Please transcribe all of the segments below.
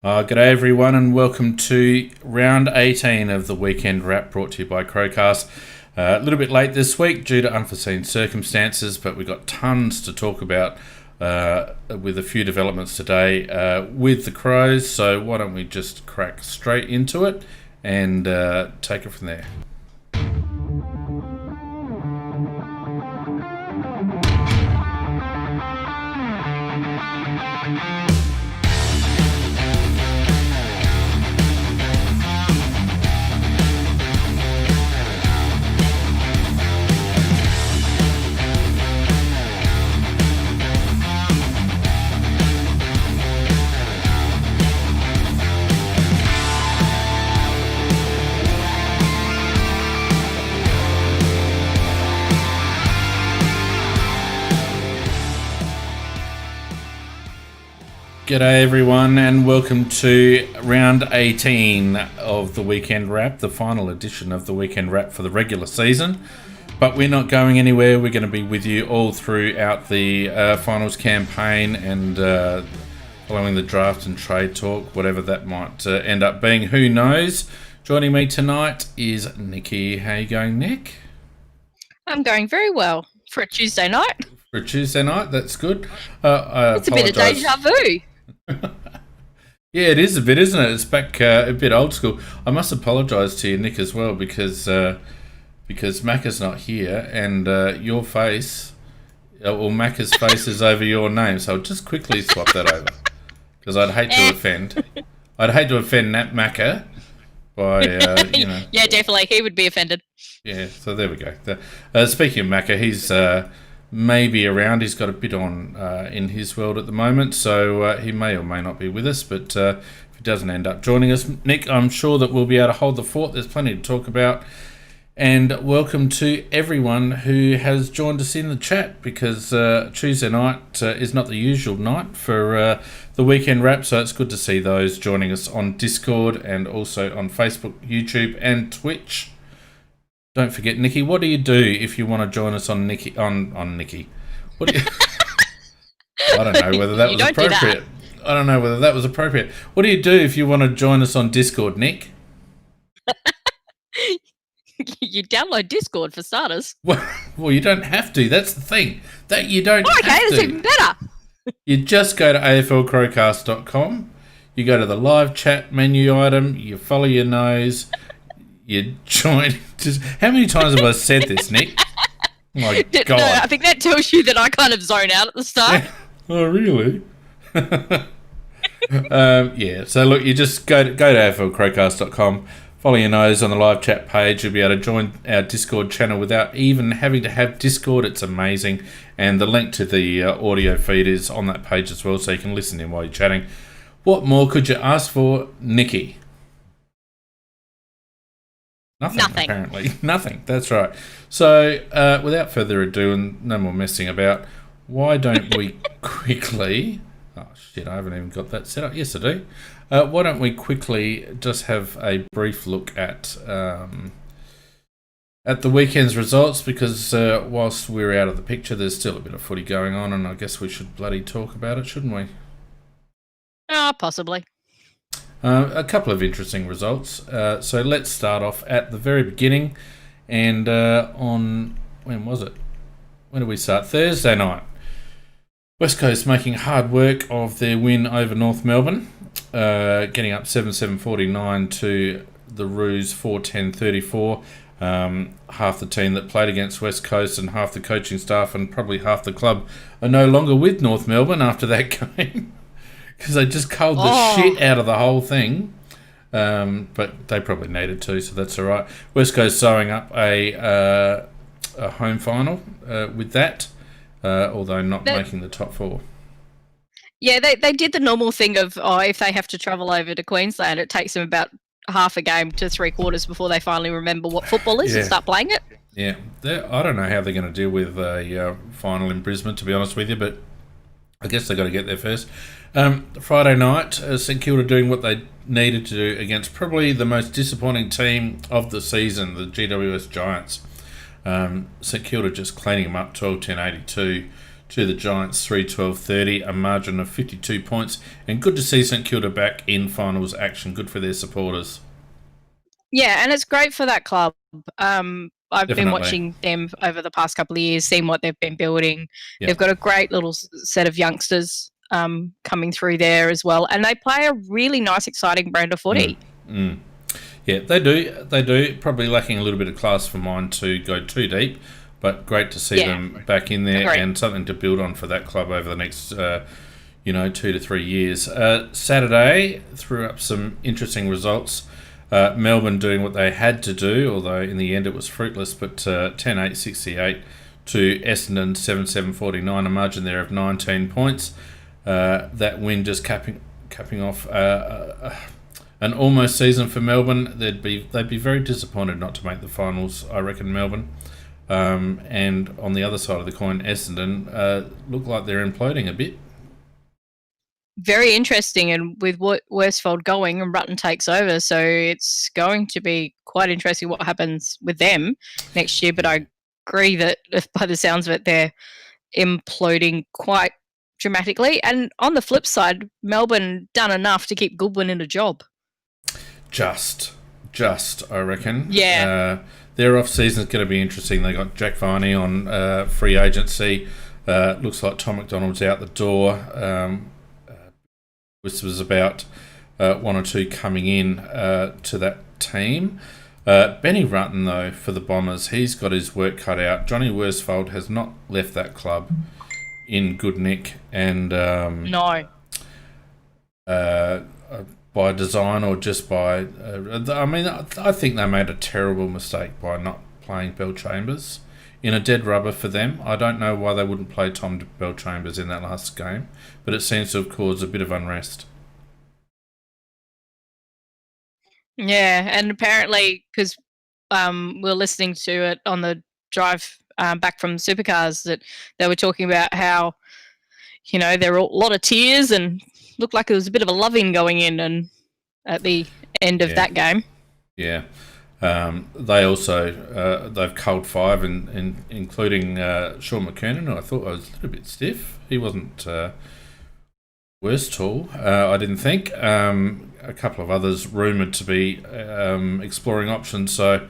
G'day everyone and welcome to round 18 of the weekend wrap brought to you by CrowCast. A little bit late this week due to unforeseen circumstances, but we've got tons to talk about with a few developments today with the Crows, so why don't we just crack straight into it and take it from there. G'day everyone and welcome to round 18 of the weekend wrap, the final edition of the weekend wrap for the regular season. But we're not going anywhere. We're going to be with you all throughout the finals campaign and following the draft and trade talk, whatever that might end up being. Who knows? Joining me tonight is Nikki. How you going, Nick? I'm going very well for a Tuesday night. For a Tuesday night, that's good. It's a bit of deja vu. Yeah, it is a bit, isn't it? It's back a bit old school. I must apologise to you, Nick, as well, because Macca's not here and your face, or Macca's face, is over your name. So I'll just quickly swap that over because I'd hate to offend. I'd hate to offend Nat Macca by Yeah, definitely, he would be offended. Yeah, so there we go. Speaking of Macca, he's maybe around. He's got a bit on in his world at the moment, so he may or may not be with us, but if he doesn't end up joining us, Nick, I'm sure that we'll be able to hold the fort. There's plenty to talk about, and welcome to everyone who has joined us in the chat, because Tuesday night is not the usual night for the weekend wrap, so it's good to see those joining us on Discord and also on Facebook, YouTube and Twitch. Don't forget, Nikki, what do you do if you want to join us on Nikki? What do you... I don't know whether that was appropriate. I don't know whether that was appropriate. What do you do if you want to join us on Discord, Nick? You download Discord for starters. Well, you don't have to. That's the thing. That you don't have to. Okay, that's even better. You just go to aflcrowcast.com. You go to the live chat menu item. You follow your nose. You join. Just how many times have I said this, Nick? Oh my God! No, I think that tells you that I kind of zone out at the start. Oh, really? Yeah. So look, you just go to aflcrowcast.com. Follow your nose on the live chat page. You'll be able to join our Discord channel without even having to have Discord. It's amazing, and the link to the audio feed is on that page as well, so you can listen in while you're chatting. What more could you ask for, Nikki? Nothing. Apparently. Nothing. That's right. So, without further ado and no more messing about, why don't we quickly... Oh, shit, I haven't even got that set up. Yes, I do. Why don't we quickly just have a brief look at the weekend's results, because whilst we're out of the picture, there's still a bit of footy going on, and I guess we should bloody talk about it, shouldn't we? Possibly. A couple of interesting results. So let's start off at the very beginning. And on... When was it? When did we start? Thursday night. West Coast making hard work of their win over North Melbourne. Getting up 7-7-49 to the Roos 4-10-34. Half the team that played against West Coast and half the coaching staff and probably half the club are no longer with North Melbourne after that game. Because they just culled the shit out of the whole thing. But they probably needed to, so that's all right. West Coast sewing up a home final with that, although not making the top four. Yeah, they did the normal thing of, if they have to travel over to Queensland, it takes them about half a game to 3/4 before they finally remember what football is and start playing it. Yeah, I don't know how they're going to deal with a final in Brisbane, to be honest with you, but I guess they've got to get there first. Friday night, St Kilda doing what they needed to do against probably the most disappointing team of the season, the GWS Giants. St Kilda just cleaning them up 12-10-82 to the Giants 3-12-30, a margin of 52 points. And good to see St Kilda back in finals action. Good for their supporters. Yeah, and it's great for that club. I've been Definitely. watching them over the past couple of years, seeing what they've been building. Yep. They've got a great little set of youngsters coming through there as well, and they play a really nice, exciting brand of footy. Yeah, they do. They do. Probably lacking a little bit of class for mine to go too deep, but great to see them back in there and something to build on for that club over the next, 2 to 3 years. Saturday threw up some interesting results. Melbourne doing what they had to do, although in the end it was fruitless, but 10-8-68 to Essendon 7-7-49, a margin there of 19 points. That win just capping off an almost season for Melbourne. They'd be very disappointed not to make the finals, I reckon, Melbourne. And on the other side of the coin, Essendon look like they're imploding a bit. Very interesting, and with what Worsfold going and Rutten takes over, so it's going to be quite interesting what happens with them next year. But I agree that by the sounds of it, they're imploding quite dramatically. And on the flip side, Melbourne done enough to keep Goodwin in a job. Just, I reckon. Yeah. Their off-season is going to be interesting. They got Jack Viney on free agency. Looks like Tom McDonald's out the door. This was about one or two coming in to that team. Benny Rutten, though, for the Bombers, he's got his work cut out. Johnny Worsfold has not left that club in good nick, and no. By design or just by... I think they made a terrible mistake by not playing Bell Chambers in a dead rubber for them. I don't know why they wouldn't play Tom Bell Chambers in that last game, but it seems to have caused a bit of unrest. Yeah, and apparently, because we're listening to it on the drive back from Supercars, that they were talking about how, there were a lot of tears and looked like there was a bit of a loving going in and at the end of that game. Yeah. They also they've culled 5, including Sean McKernan, who I thought was a little bit stiff. He wasn't worse tall, I didn't think. A couple of others rumoured to be exploring options. So,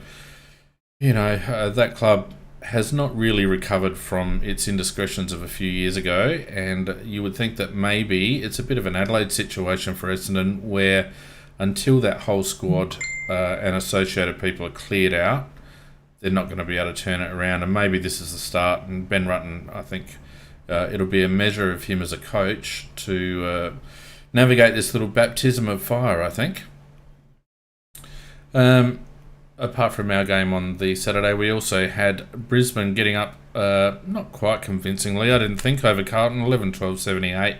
that club has not really recovered from its indiscretions of a few years ago, and you would think that maybe it's a bit of an Adelaide situation for Essendon, where until that whole squad and associated people are cleared out, they're not going to be able to turn it around. And maybe this is the start. And Ben Rutten, I think it'll be a measure of him as a coach to navigate this little baptism of fire, I think. Apart from our game on the Saturday, we also had Brisbane getting up, not quite convincingly, I didn't think, over Carlton, 11-12-78.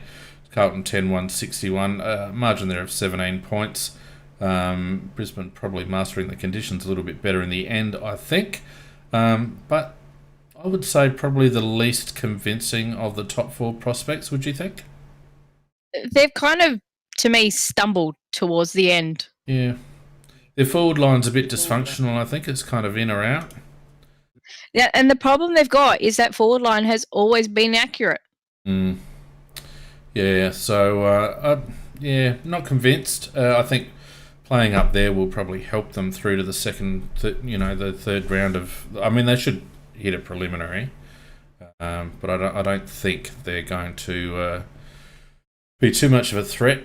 Carlton 10-1-61, margin there of 17 points. Brisbane probably mastering the conditions a little bit better in the end, I think. But I would say probably the least convincing of the top 4 prospects, would you think? They've kind of, to me, stumbled towards the end. Yeah. Their forward line's a bit dysfunctional, I think. It's kind of in or out. Yeah, and the problem they've got is that forward line has always been accurate. Yeah, so, not convinced. I think playing up there will probably help them through to the the third round of... they should hit a preliminary, but I don't think they're going to be too much of a threat.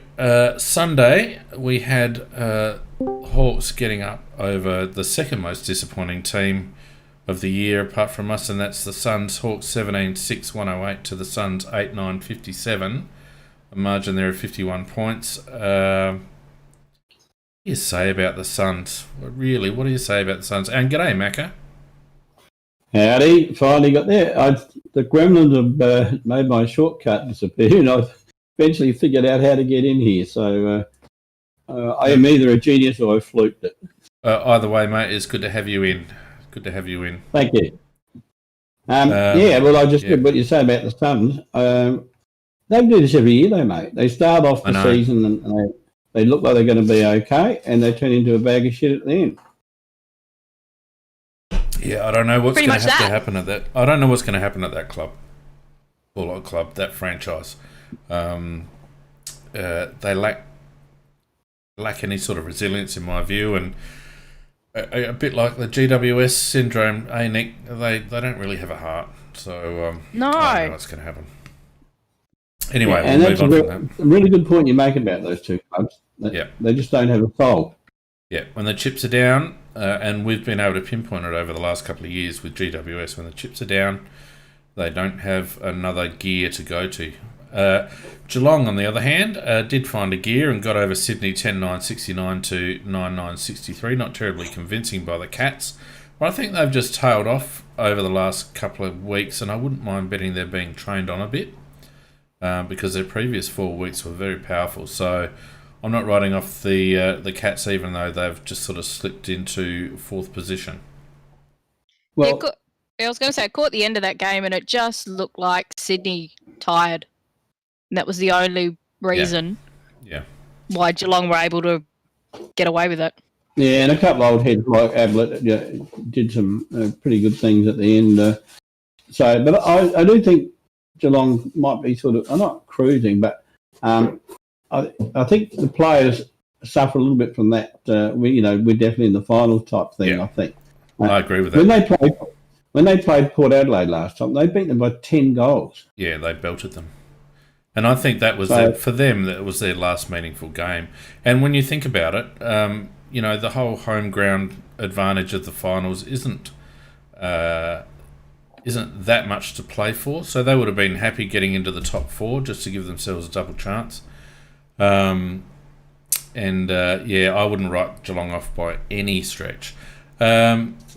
Sunday, we had Hawks getting up over the second most disappointing team of the year apart from us, and that's the Suns. Hawks 17-6-108 to the Suns 8-9-57. A margin there of 51 points. What do you say about the Suns? What do you say about the Suns? And g'day, Macca. Howdy, finally got there. The gremlins have made my shortcut disappear, and I've eventually figured out how to get in here. So I am either a genius or I fluked it. Either way, mate, it's good to have you in. Good to have you in. Thank you. I just did what you say about the Suns. They do this every year, though, mate. They start off the season and they look like they're going to be okay, and they turn into a bag of shit at the end. Yeah, I don't know what's going to happen at that. I don't know what's going to happen at that club. Bulldog club, that franchise. They lack any sort of resilience, in my view, and a bit like the GWS syndrome, Nick, they don't really have a heart. So No. I don't know what's going to happen. Anyway, and we'll that's move on from that. a really good point you make about those two clubs. They just don't have a soul. Yeah, when the chips are down, and we've been able to pinpoint it over the last couple of years with GWS, when the chips are down, they don't have another gear to go to. Geelong, on the other hand, did find a gear and got over Sydney 10-9-69 to 9-9-63. Not terribly convincing by the Cats. But I think they've just tailed off over the last couple of weeks, and I wouldn't mind betting they're being trained on a bit because their previous 4 weeks were very powerful. So I'm not writing off the Cats, even though they've just sort of slipped into 4th position. Well, I was going to say, I caught the end of that game and it just looked like Sydney tired. And that was the only reason why Geelong were able to get away with it. yeah, and a couple of old heads like Ablett did some pretty good things at the end. But I do think Geelong might be sort of, not cruising, but I think the players suffer a little bit from that. We're definitely in the final type thing, I think. I agree with that. When they played Port Adelaide last time, they beat them by 10 goals. Yeah, they belted them. And I think that was for them, that was their last meaningful game. And when you think about it, the whole home ground advantage of the finals isn't that much to play for. So they would have been happy getting into the top 4 just to give themselves a double chance. I wouldn't write Geelong off by any stretch.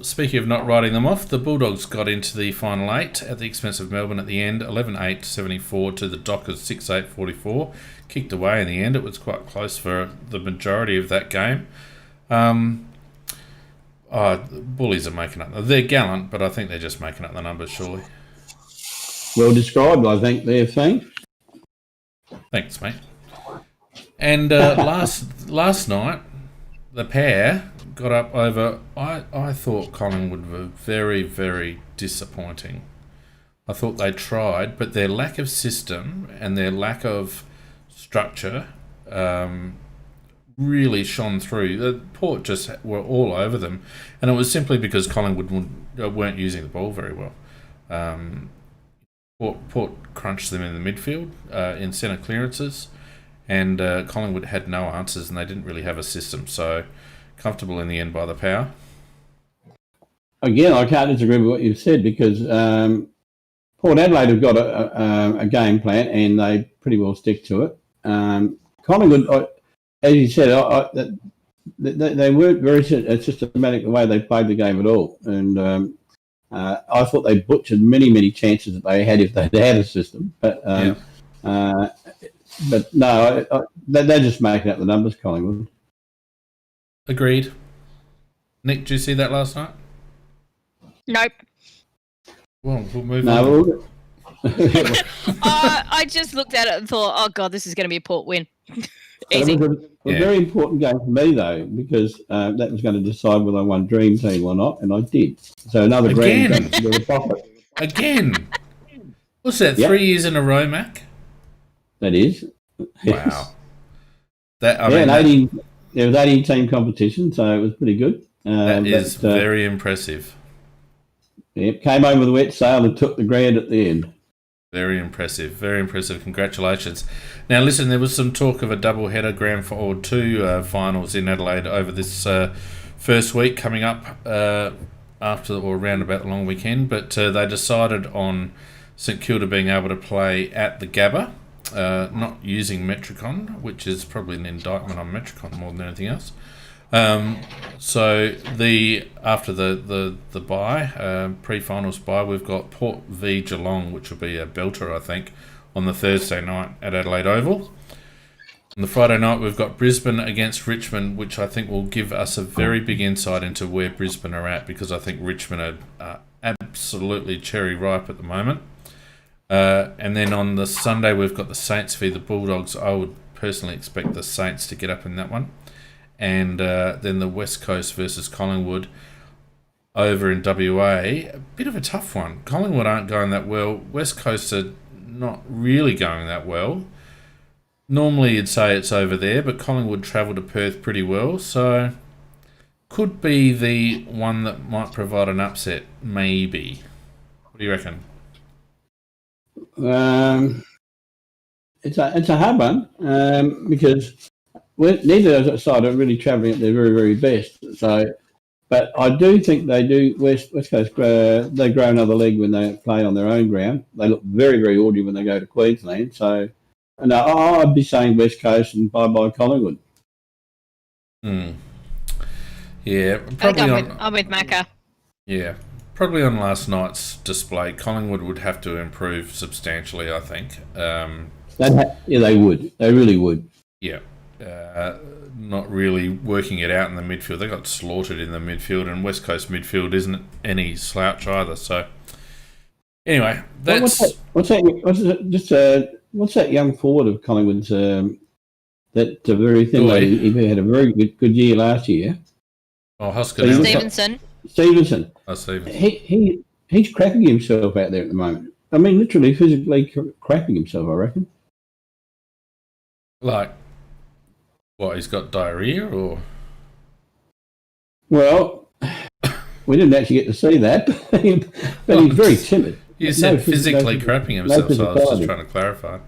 Speaking of not writing them off, the Bulldogs got into the final 8 at the expense of Melbourne at the end, 11-8-74 to the Dockers 6-8-44. Kicked away in the end. It was quite close for the majority of that game. The Bullies are making up. They're gallant, but I think they're just making up the numbers, surely. Well described, I think, there, Fang. Thanks, mate. And last night, the pair got up over... I thought Collingwood were very, very disappointing. I thought they tried, but their lack of system and their lack of structure really shone through. The Port just were all over them, and it was simply because Collingwood weren't using the ball very well. Port crunched them in the midfield in centre clearances, and Collingwood had no answers, and they didn't really have a system. So comfortable in the end by the Power. Again, I can't disagree with what you've said because Port Adelaide have got a game plan and they pretty well stick to it. Collingwood, as you said, they weren't very systematic the way they played the game at all. And I thought they butchered many, many chances that they had if they'd had a system. But no, they're just making up the numbers, Collingwood. Agreed. Nick, did you see that last night? Nope. Well, we'll move on. I just looked at it and thought, oh, God, this is going to be a Port win. Easy. It was a very important game for me, though, because that was going to decide whether I won Dream Team or not, and I did. So another grand game to the profit. Again? What's that, 3 years in a row, Mac? That is. Wow. There was 18-team competition, so it was pretty good. That is very impressive. Yeah, came home with a wet sail and took the grand at the end. Very impressive, very impressive. Congratulations. Now, listen, there was some talk of a double-header grand or 2 finals in Adelaide over this first week coming up after or around about the long weekend, but they decided on St Kilda being able to play at the Gabba. Not using Metricon, which is probably an indictment on Metricon more than anything else. So after the bye, pre-finals bye, we've got Port v Geelong, which will be a belter, I think, on the Thursday night at Adelaide Oval. On the Friday night, we've got Brisbane against Richmond, which I think will give us a very big insight into where Brisbane are at, because I think Richmond are absolutely cherry ripe at the moment. And then on the Sunday, we've got the Saints v the Bulldogs. I would personally expect the Saints to get up in that one. And then the West Coast versus Collingwood over in WA. A bit of a tough one. Collingwood aren't going that well. West Coast are not really going that well. Normally you'd say it's over there, but Collingwood travelled to Perth pretty well, so could be the one that might provide an upset, maybe. What do you reckon? It's a hard one because neither of those sides are really travelling at their very, very best. So, but I do think they do. West Coast they grow another leg when they play on their own ground. They look very, very ordinary when they go to Queensland. So, no, I'd be saying West Coast and bye Collingwood. Yeah, probably I'm with Macca. Yeah, probably on last night's display, Collingwood would have to improve substantially, I think. They would. They really would. Yeah. Not really working it out in the midfield. They got slaughtered in the midfield, and West Coast midfield isn't any slouch either. So, anyway, what's that young forward of Collingwood's? That very thing. He had a very good year last year. Oh, Hoskins. Stevenson. Oh, Stevenson. He's cracking himself out there at the moment. I mean, literally physically cracking himself, I reckon. Like, what, he's got diarrhea or? Well, we didn't actually get to see that, but he's very timid. You said physically crapping himself, so I was just trying to clarify.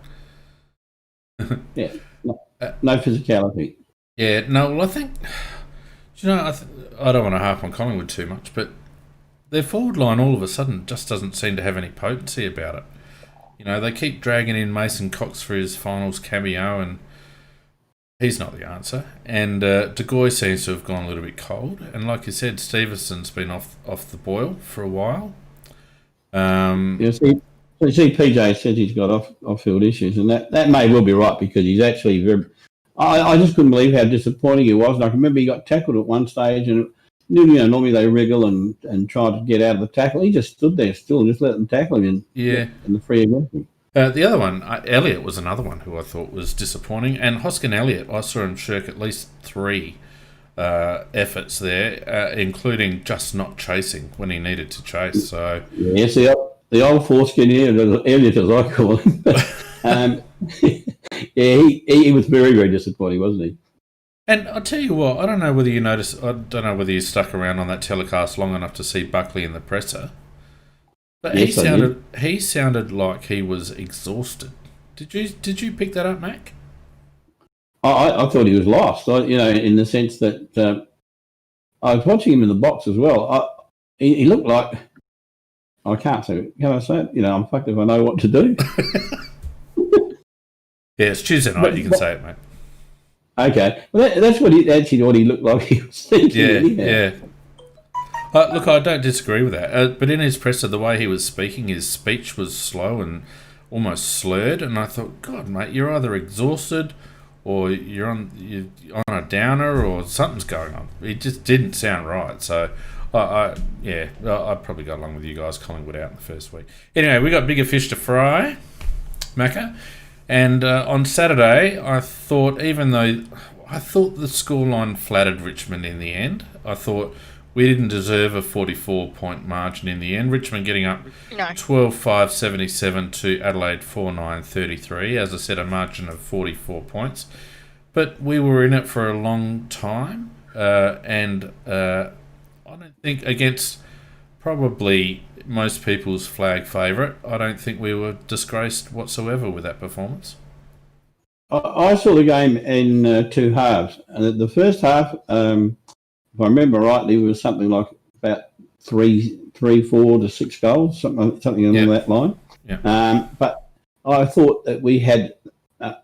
Yeah, no physicality. Yeah, no, well, I think, I don't want to harp on Collingwood too much, but their forward line all of a sudden just doesn't seem to have any potency about it. You know, they keep dragging in Mason Cox for his finals cameo, and he's not the answer. And De Goey seems to have gone a little bit cold. And like you said, Stevenson's been off the boil for a while. See, PJ says he's got off-field issues, and that may well be right because he's actually very... I just couldn't believe how disappointing he was. And I can remember he got tackled at one stage, and normally they wriggle and try to get out of the tackle. He just stood there still and just let them tackle him in the free aggression. The other one, Elliott, was another one who I thought was disappointing. And Hoskin Elliott, I saw him shirk at least 3 efforts there, including just not chasing when he needed to chase. So yes, the old foreskin Elliott, as I call him. He was very, very disappointing, wasn't he? And I'll tell you what, I don't know whether you noticed, I don't know whether you stuck around on that telecast long enough to see Buckley in the presser, but yes, he sounded like he was exhausted. Did you pick that up, Mac? I thought he was lost, in the sense that I was watching him in the box as well. He looked like, I can't say it, can I say it? I'm fucked if I know what to do. Yeah, it's Tuesday night, you can say it, mate. Okay, well, that's what he looked like he was thinking. Yeah. Look, I don't disagree with that. But in his presser, the way he was speaking, his speech was slow and almost slurred. And I thought, God, mate, you're either exhausted or you're on a downer or something's going on. It just didn't sound right. So, I probably got along with you guys, Collingwood out in the first week. Anyway, we got bigger fish to fry, Macca. And on Saturday, I thought the scoreline flattered Richmond in the end. I thought we didn't deserve a 44-point margin in the end. Richmond getting up 12-5-77 to Adelaide 4-9-33. As I said, a margin of 44 points. But we were in it for a long time. And I don't think against probably most people's flag favourite, I don't think we were disgraced whatsoever with that performance. I saw the game in 2 halves. And the first half, if I remember rightly, was something like about 4 to 6 goals, something along that line. Yeah. But I thought that we had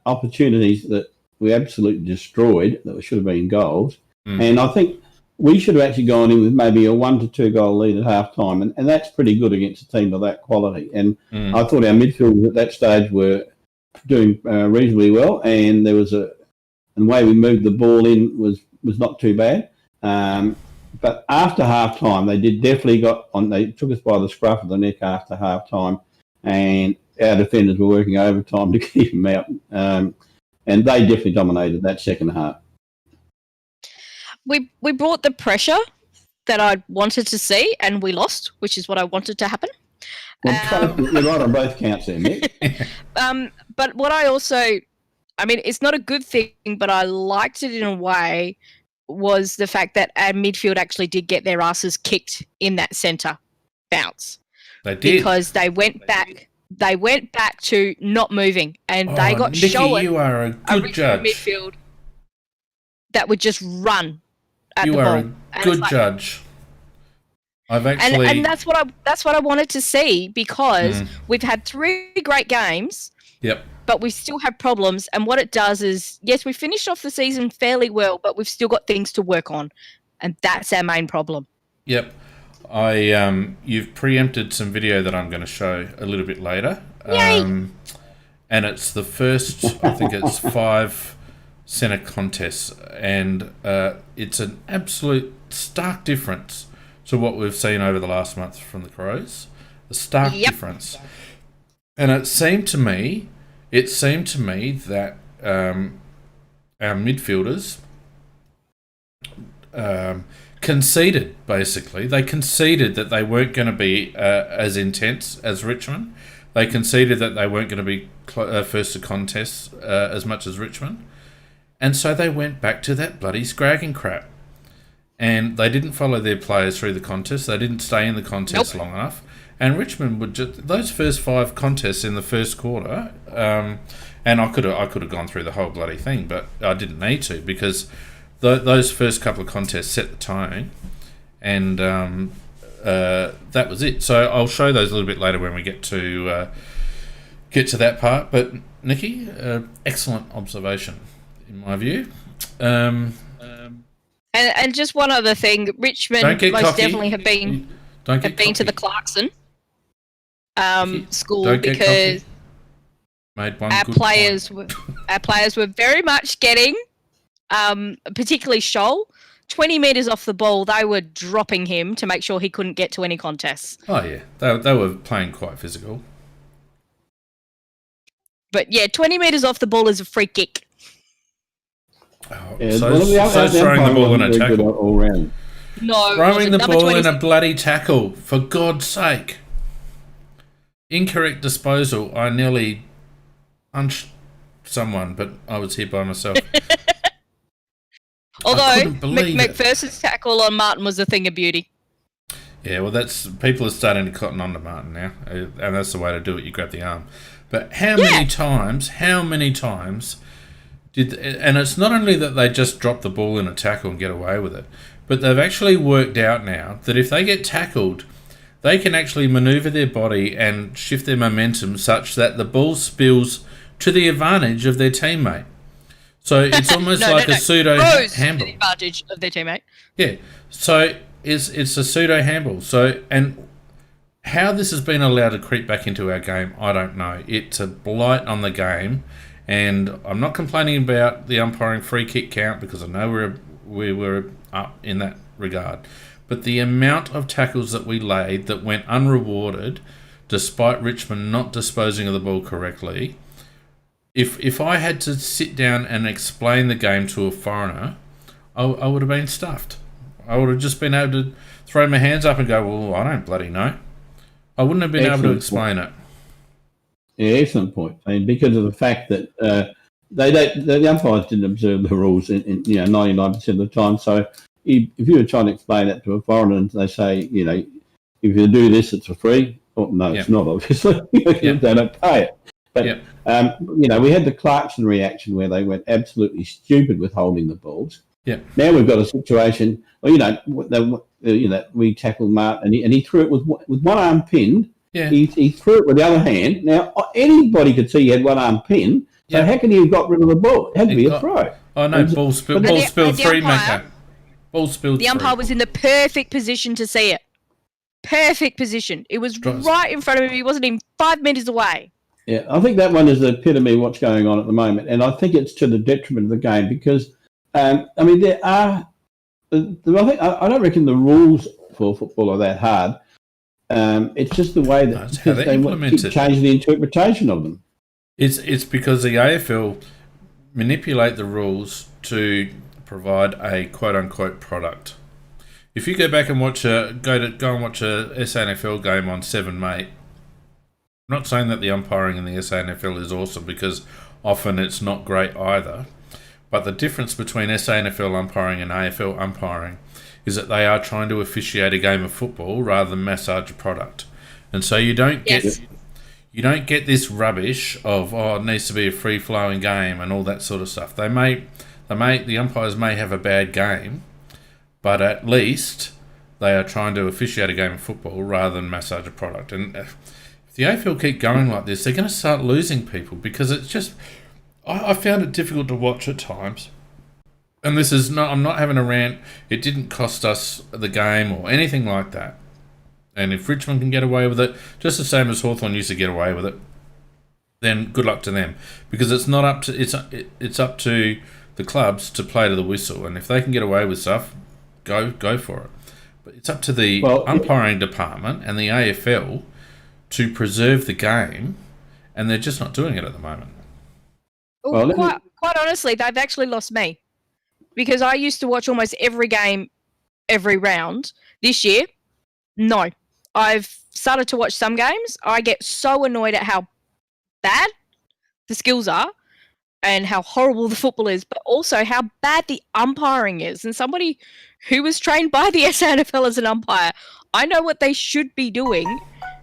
opportunities that we absolutely destroyed that should have been goals. And I think we should have actually gone in with maybe a 1 to 2 goal lead at half time, and that's pretty good against a team of that quality. And I thought our midfielders at that stage were doing reasonably well, and there was the way we moved the ball in was not too bad. But after half time, they definitely they took us by the scruff of the neck after half time, and our defenders were working overtime to keep them out, and they definitely dominated that second half. We brought the pressure that I wanted to see, and we lost, which is what I wanted to happen. Well, you're right on both counts there, Nick. But what I also, I mean, it's not a good thing, but I liked it in a way, was the fact that our midfield actually did get their asses kicked in that centre bounce. They did. Because they went back. They went back to not moving, and they got Nikki, shown you are a good judge. Midfield that would just run at the ball. You are a good judge. I've actually, and that's what I wanted to see, because we've had 3 great games. Yep. But we still have problems, and what it does is, yes, we finished off the season fairly well, but we've still got things to work on, and that's our main problem. Yep. You've preempted some video that I'm going to show a little bit later. Yay! And it's the first, I think it's 5 centre contests, and it's an absolute stark difference to what we've seen over the last month from the Crows. A stark difference. And it seemed to me that our midfielders conceded, basically. They conceded that they weren't going to be as intense as Richmond. They conceded that they weren't going to be first to contests as much as Richmond. And so they went back to that bloody scragging crap. And they didn't follow their players through the contest. They didn't stay in the contest long enough. And Richmond would just, those first 5 contests in the first quarter, and I could have gone through the whole bloody thing, but I didn't need to, because those first couple of contests set the tone, and that was it. So I'll show those a little bit later when we get to that part. But Nikki, excellent observation in my view. And just one other thing, Richmond most definitely have been to the Clarkson school, because our players were very much getting, particularly Shoal, 20 metres off the ball, they were dropping him to make sure he couldn't get to any contests. Oh yeah, they were playing quite physical. But yeah, 20 metres off the ball is a free kick. Oh, yeah, so throwing the ball in a tackle. All round. No, throwing the ball in a bloody tackle, for God's sake. Incorrect disposal. I nearly punched someone, but I was here by myself. Although McPherson's tackle on Martin was a thing of beauty. Yeah, well, people are starting to cotton on to Martin now, and that's the way to do it. You grab the arm. But how many times and it's not only that they just drop the ball in a tackle and get away with it, but they've actually worked out now that if they get tackled, they can actually manoeuvre their body and shift their momentum such that the ball spills to the advantage of their teammate. So it's almost a pseudo handball. To the advantage of their teammate. Yeah. So it's a pseudo handball. So, and how this has been allowed to creep back into our game, I don't know. It's a blight on the game. And I'm not complaining about the umpiring free kick count, because I know we were up in that regard. But the amount of tackles that we laid that went unrewarded, despite Richmond not disposing of the ball correctly, if I had to sit down and explain the game to a foreigner, I would have been stuffed. I would have just been able to throw my hands up and go, well, I don't bloody know. I wouldn't have been able to explain it. Yeah, excellent point. I mean, because of the fact that the umpires didn't observe the rules in 99% of the time. So if you were trying to explain that to a foreigner and they say, if you do this, it's for free. Oh, no, it's not, obviously. They don't pay it. But, we had the Clarkson reaction where they went absolutely stupid with holding the balls. Yeah. Now we've got a situation, we tackled Martin and he threw it with one arm pinned. Yeah. He threw it with the other hand. Now, anybody could see he had one arm pinned, so how can he have got rid of the ball? It had to be a throw. Oh, no, ball spilled free, Maker. Ball spilled The umpire was in the perfect position to see it. Perfect position. It was right in front of him. He wasn't even 5 metres away. Yeah, I think that one is the epitome of what's going on at the moment, and I think it's to the detriment of the game because, there are... I don't reckon the rules for football are that hard. It's just the way that they keep changing the interpretation of them. It's because the AFL manipulate the rules to provide a quote-unquote product. if you go back and watch go and watch a SANFL game on 7 Mate, I'm not saying that the umpiring in the SANFL is awesome, because often it's not great either. But the difference between SANFL umpiring and AFL umpiring is that they are trying to officiate a game of football rather than massage a product. And so you don't get this rubbish of, it needs to be a free-flowing game and all that sort of stuff. The umpires may have a bad game, but at least they are trying to officiate a game of football rather than massage a product. And if the AFL keep going like this, they're going to start losing people, because it's just... I found it difficult to watch at times. And this is not... I'm not having a rant. It didn't cost us the game or anything like that. And if Richmond can get away with it, just the same as Hawthorn used to get away with it, then good luck to them. Because it's not up to... It's up to the clubs to play to the whistle. And if they can get away with stuff, go for it. But it's up to the umpiring department and the AFL to preserve the game, and they're just not doing it at the moment. Well, quite honestly, they've actually lost me, because I used to watch almost every game, every round. This year, no. I've started to watch some games. I get so annoyed at how bad the skills are and how horrible the football is, but also how bad the umpiring is. And somebody who was trained by the SANFL as an umpire, I know what they should be doing,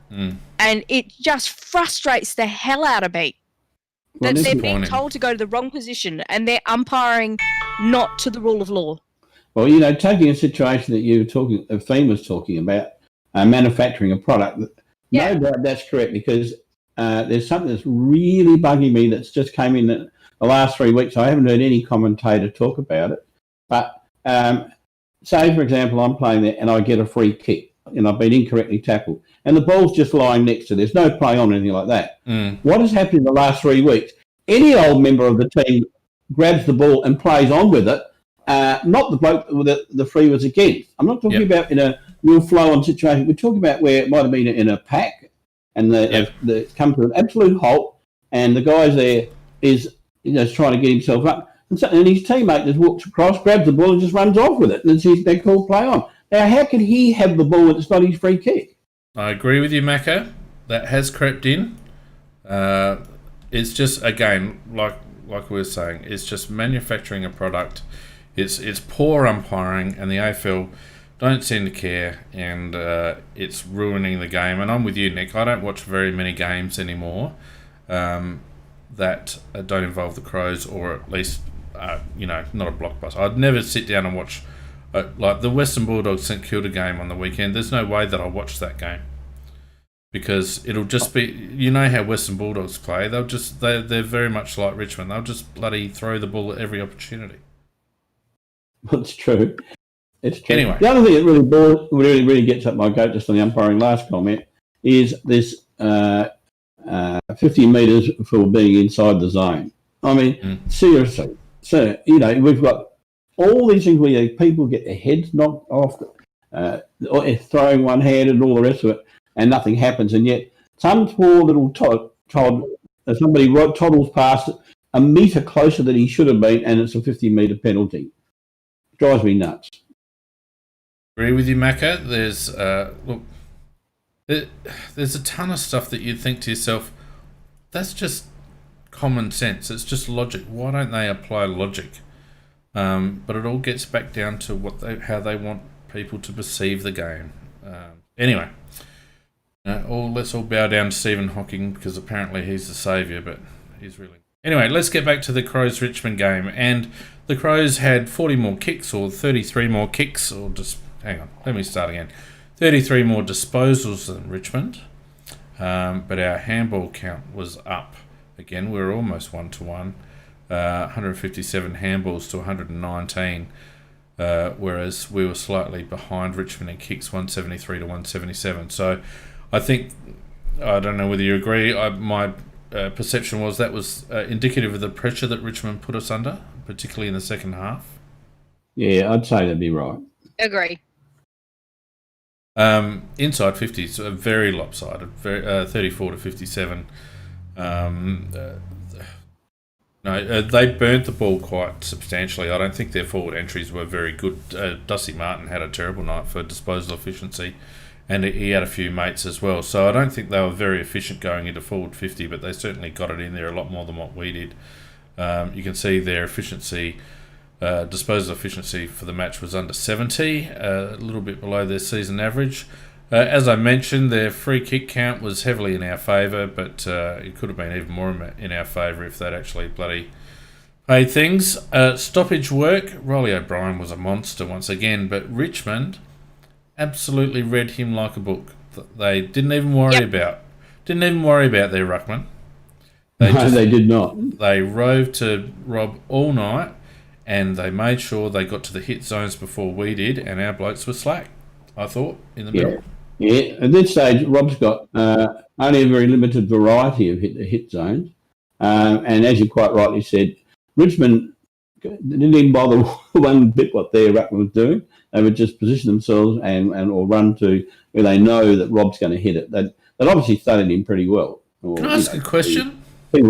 and it just frustrates the hell out of me. That they're being told to go to the wrong position and they're umpiring not to the rule of law. Well, taking a situation that Theme was talking about, manufacturing a product, no doubt that's correct, because there's something that's really bugging me that's just came in the last 3 weeks. I haven't heard any commentator talk about it. But say, for example, I'm playing there and I get a free kick and I've been incorrectly tackled, and the ball's just lying next to, there's no play on, anything like that. What has happened in the last 3 weeks? Any old member of the team grabs the ball and plays on with it, not the bloke that the free was against. I'm not talking about in a real flow-on situation. We're talking about where it might have been in a pack, and it's come to an absolute halt, and the guy's there is trying to get himself up, and his teammate just walks across, grabs the ball, and just runs off with it, and they call play on. Now, how can he have the ball when it's not his free kick? I agree with you, Macca. That has crept in. It's just, again, like we were saying, it's just manufacturing a product. It's poor umpiring, and the AFL don't seem to care, and it's ruining the game. And I'm with you, Nick. I don't watch very many games anymore that don't involve the Crows, or at least, not a blockbuster. I'd never sit down and watch... like the Western Bulldogs St Kilda game on the weekend, there's no way that I'll watch that game, because it'll just be, how Western Bulldogs play. They're very much like Richmond. They'll just bloody throw the ball at every opportunity. That's true. It's true. Anyway, the other thing that really gets up my goat, just on the umpiring last comment, is this 50 metres for being inside the zone. I mean, seriously. So, we've got all these things where people get their heads knocked off, throwing one-handed and all the rest of it, and nothing happens. And yet some poor little somebody toddles past a metre closer than he should have been, and it's a 50-metre penalty. Drives me nuts. Agree with you, Macca. There's a ton of stuff that you'd think to yourself, that's just common sense. It's just logic. Why don't they apply logic? But it all gets back down to how they want people to perceive the game. Anyway, let's all bow down to Stephen Hawking, because apparently he's the saviour, but he's really... Anyway, let's get back to the Crows-Richmond game. And the Crows had 40 more kicks, or 33 more kicks, or just... Hang on, let me start again. 33 more disposals than Richmond, but our handball count was up. Again, we were almost 1-to-1. 157 handballs to 119, whereas we were slightly behind Richmond in kicks, 173 to 177. So I think, I don't know whether you agree, my perception was that was indicative of the pressure that Richmond put us under, particularly in the second half. Yeah, I'd say that'd be right. Agree. Inside 50 is very lopsided, 34 to 57. No, they burnt the ball quite substantially. I don't think their forward entries were very good. Dusty Martin had a terrible night for disposal efficiency, and he had a few mates as well. So I don't think they were very efficient going into forward 50, but they certainly got it in there a lot more than what we did. You can see their efficiency, disposal efficiency for the match was under 70, a little bit below their season average. As I mentioned, their free kick count was heavily in our favour, but it could have been even more in our favour if they'd actually bloody paid things. Stoppage work, Riley O'Brien was a monster once again, but Richmond absolutely read him like a book. They didn't even worry about their ruckman. They did not. They rove to Rob all night, and they made sure they got to the hit zones before we did, and our blokes were slack, I thought, in the middle. Yeah, at this stage, Rob's got only a very limited variety of hit zones. And as you quite rightly said, Richmond didn't even bother one bit what their ruckman was doing. They would just position themselves and or run to where they know that Rob's going to hit it. They'd obviously studied him pretty well. Can I ask a question? I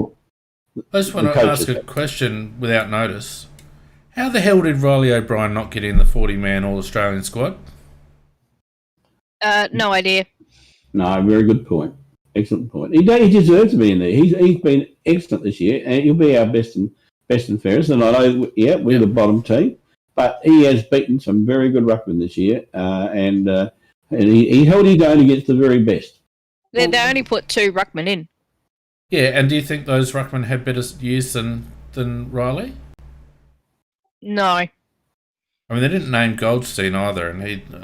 just want to ask a question without notice. How the hell did Riley O'Brien not get in the 40-man All-Australian squad? No idea. No, very good point. Excellent point. He deserves to be in there. He's been excellent this year, and he'll be our best and fairest. And I know, we're the bottom team, but he has beaten some very good ruckmen this year, and he held his own against the very best. They only put 2 ruckmen in. Yeah, and do you think those ruckmen had better years than Riley? No. I mean, they didn't name Goldstein either, and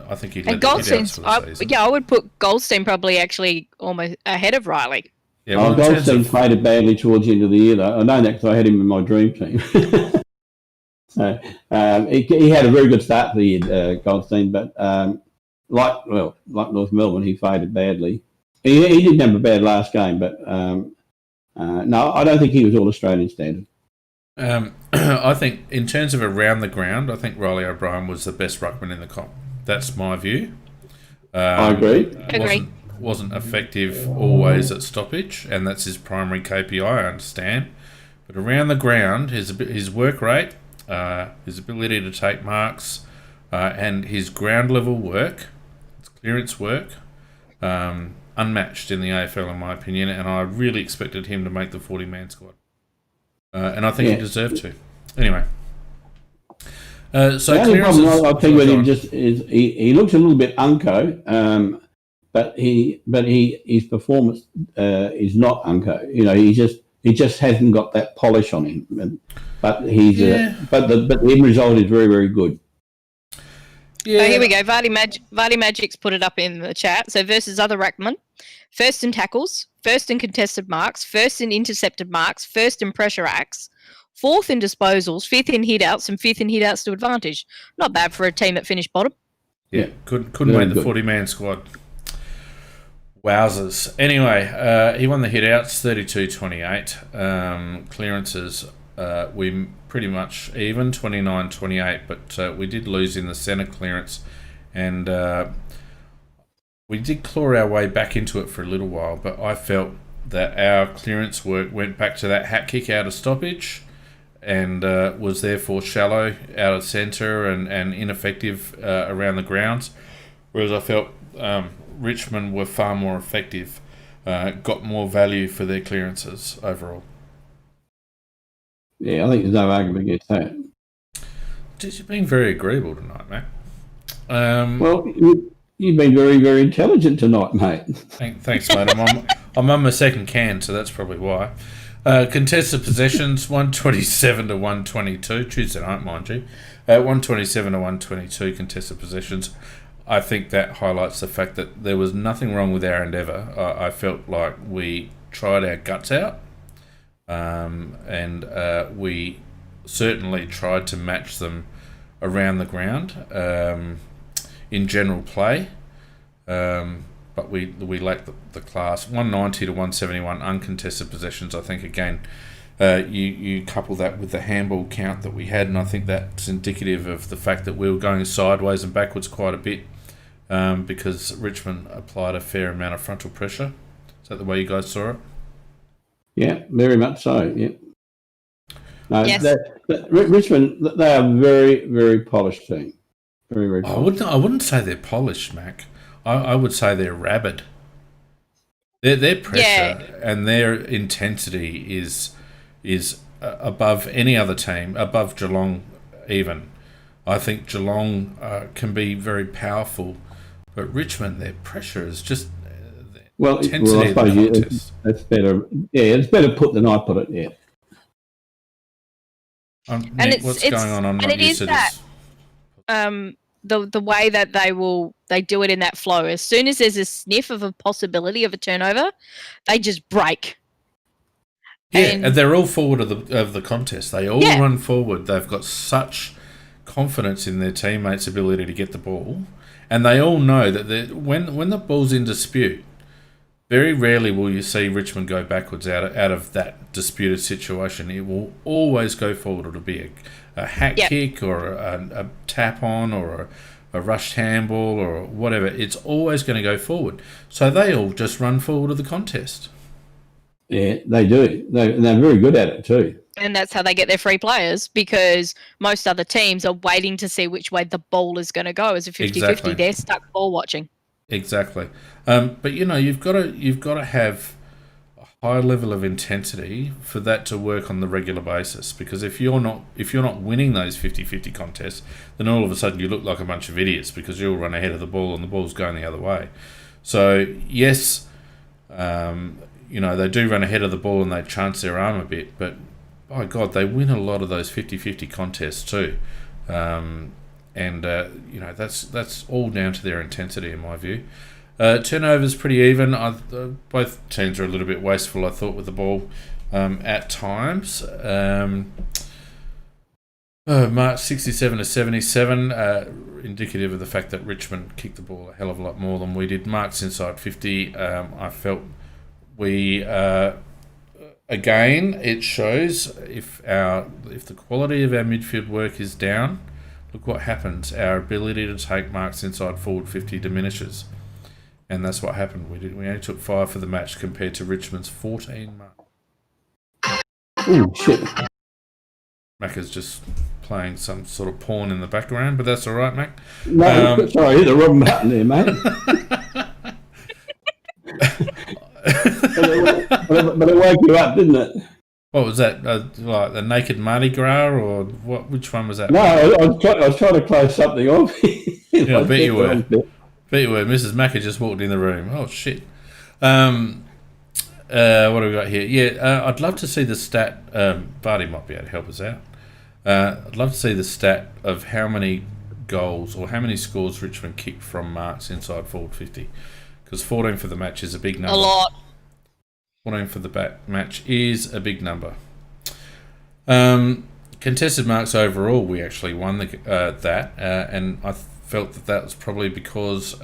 I think he led the hit-outs for the season. I would put Goldstein probably actually almost ahead of Riley. Yeah, well, Goldstein faded badly towards the end of the year, though. I know that because I had him in my dream team. So he had a very good start for the year, Goldstein, but like North Melbourne, he faded badly. He didn't have a bad last game, but no, I don't think he was all Australian standard. I think in terms of around the ground, I think Riley O'Brien was the best ruckman in the comp. That's my view. I agree. Wasn't effective always at stoppage, and that's his primary KPI, I understand. But around the ground, his work rate, his ability to take marks, and his ground level work, his clearance work, unmatched in the AFL in my opinion, and I really expected him to make the 40-man squad. And I think he deserved to. Anyway. So the only problem I'll tell you with him just is he looks a little bit unco, but his performance is not unco. You know, he just hasn't got that polish on him. But the end result is very, very good. Yeah. Here we go. Vardy Magic's put it up in the chat. So versus other ruckman, first in tackles, first in contested marks, first in intercepted marks, first in pressure acts, 4th in disposals, 5th in hit-outs, and 5th in hit-outs to advantage. Not bad for a team that finished bottom. Yeah, couldn't make the 40-man squad. Wowzers. Anyway, he won the hit-outs, 32-28. Clearances, we pretty much even, 29-28, but we did lose in the centre clearance, and we did claw our way back into it for a little while, but I felt that our clearance work went back to that hat kick out of stoppage and was therefore shallow out of centre and ineffective around the grounds, whereas I felt Richmond were far more effective, got more value for their clearances overall. Yeah, I think there's no argument against that. You've been very agreeable tonight, Matt. Well, you've been very, very intelligent tonight, mate. Thanks, mate. I'm on my second can, so that's probably why. Contested possessions, 127 to 122. Tuesday night, mind you. 127 to 122 contested possessions. I think that highlights the fact that there was nothing wrong with our endeavour. I felt like we tried our guts out, and we certainly tried to match them around the ground in general play, but we lacked the class. 190 to 171 uncontested possessions. I think again, you couple that with the handball count that we had, and I think that's indicative of the fact that we were going sideways and backwards quite a bit, because Richmond applied a fair amount of frontal pressure. Is that the way you guys saw it? Yeah, very much so. Yeah. No, Yes. Richmond, they are a very, very polished team. Very, very polished. I wouldn't say they're polished, Mac. I would say they're rabid. Their pressure and their intensity is above any other team, above Geelong even. I think Geelong can be very powerful, but Richmond, their pressure is just intensity I suppose of the contest. it's better. Yeah, it's better put than I put it. Yeah. Nick, what's going on? I'm not used to this. The way that they do it in that flow. As soon as there's a sniff of a possibility of a turnover, they just break. Yeah, and they're all forward of the contest. They all run forward. They've got such confidence in their teammates' ability to get the ball, and they all know that when the ball's in dispute, very rarely will you see Richmond go backwards out of that disputed situation. It will always go forward. It'll be a hat kick or a tap on or a rushed handball or whatever. It's always going to go forward. So they all just run forward of the contest. Yeah, they do. They're very good at it too. And that's how they get their free players, because most other teams are waiting to see which way the ball is going to go as a 50-50. Exactly. They're stuck ball watching. Exactly. But you've got to have a high level of intensity for that to work on the regular basis, because if you're not winning those 50-50 contests, then all of a sudden you look like a bunch of idiots because you'll run ahead of the ball and the ball's going the other way. So yes, they do run ahead of the ball and they chance their arm a bit, but by God, they win a lot of those 50-50 contests too. That's all down to their intensity, in my view. Turnovers pretty even. Both teams are a little bit wasteful, I thought, with the ball at times. March 67 to 77, indicative of the fact that Richmond kicked the ball a hell of a lot more than we did. Marks inside 50. I felt we again, it shows if the quality of our midfield work is down, look what happens. Our ability to take marks inside forward 50 diminishes. And that's what happened. We only took 5 for the match compared to Richmond's 14 marks. Oh, shit. Mac is just playing some sort of porn in the background, but that's all right, Mac. No, sorry, I hit the wrong button there, mate. but it woke you up, didn't it? What was that? Like the Naked Mardi Gras, or what? Which one was that? No, I was trying to close something off. Yeah, I bet you were. Bet you were. Mrs. Macker just walked in the room. Oh shit. What have we got here? Yeah, I'd love to see the stat. Brodie might be able to help us out. I'd love to see the stat of how many goals or how many scores Richmond kicked from marks inside forward 50. Because 14 for the match is a big number. A lot. 14 for the match is a big number. Contested marks overall, we actually won that, and I felt that was probably because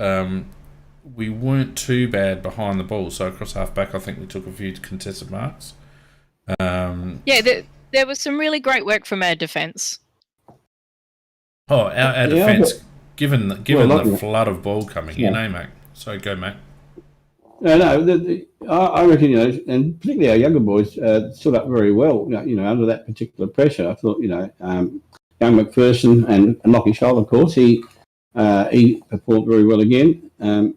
we weren't too bad behind the ball. So across half-back, I think we took a few contested marks. There was some really great work from our defence. Oh, our defence, given the flood of ball coming in, Mac? So go, Mac. No, I reckon, and particularly our younger boys stood up very well, under that particular pressure. I thought, young McPherson and Lockie Scholl, of course, he performed very well again. And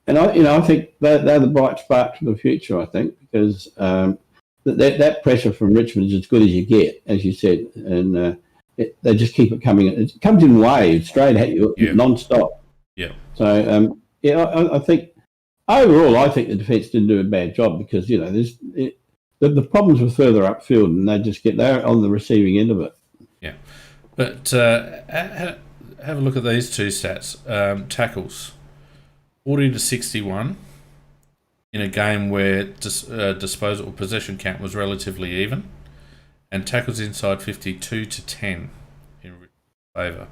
I think they're the bright spark for the future, I think, because that pressure from Richmond is as good as you get, as you said, and they just keep it coming. It comes in waves, straight at you, non-stop. Yeah. So, I think overall, I think the defence didn't do a bad job because the problems were further upfield, and they're on the receiving end of it. Yeah, but have a look at these two stats. Tackles, 40 to 61, in a game where disposal or possession count was relatively even, and tackles inside 52 to 10 in favour,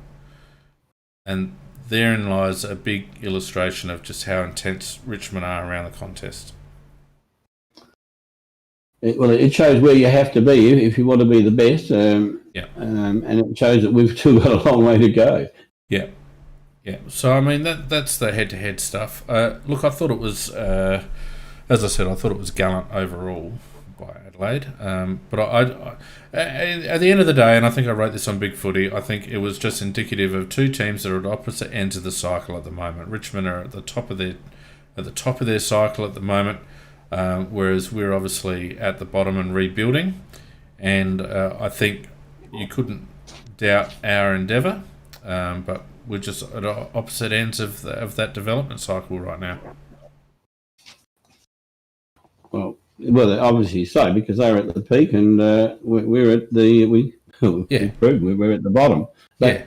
and therein lies a big illustration of just how intense Richmond are around the contest. It shows where you have to be if you want to be the best. And it shows that we've still got a long way to go. Yeah. Yeah. So, I mean, that's the head-to-head stuff. Look, I thought it was, as I said, I thought it was gallant overall by Adelaide. But at the end of the day, and I think I wrote this on Big Footy, I think it was just indicative of two teams that are at opposite ends of the cycle at the moment. Richmond are at the top of their cycle at the moment, whereas we're obviously at the bottom and rebuilding. And I think you couldn't doubt our endeavour, but we're just at opposite ends of that development cycle right now. Well, obviously so, because they're at the peak and we're at we're at the bottom. But,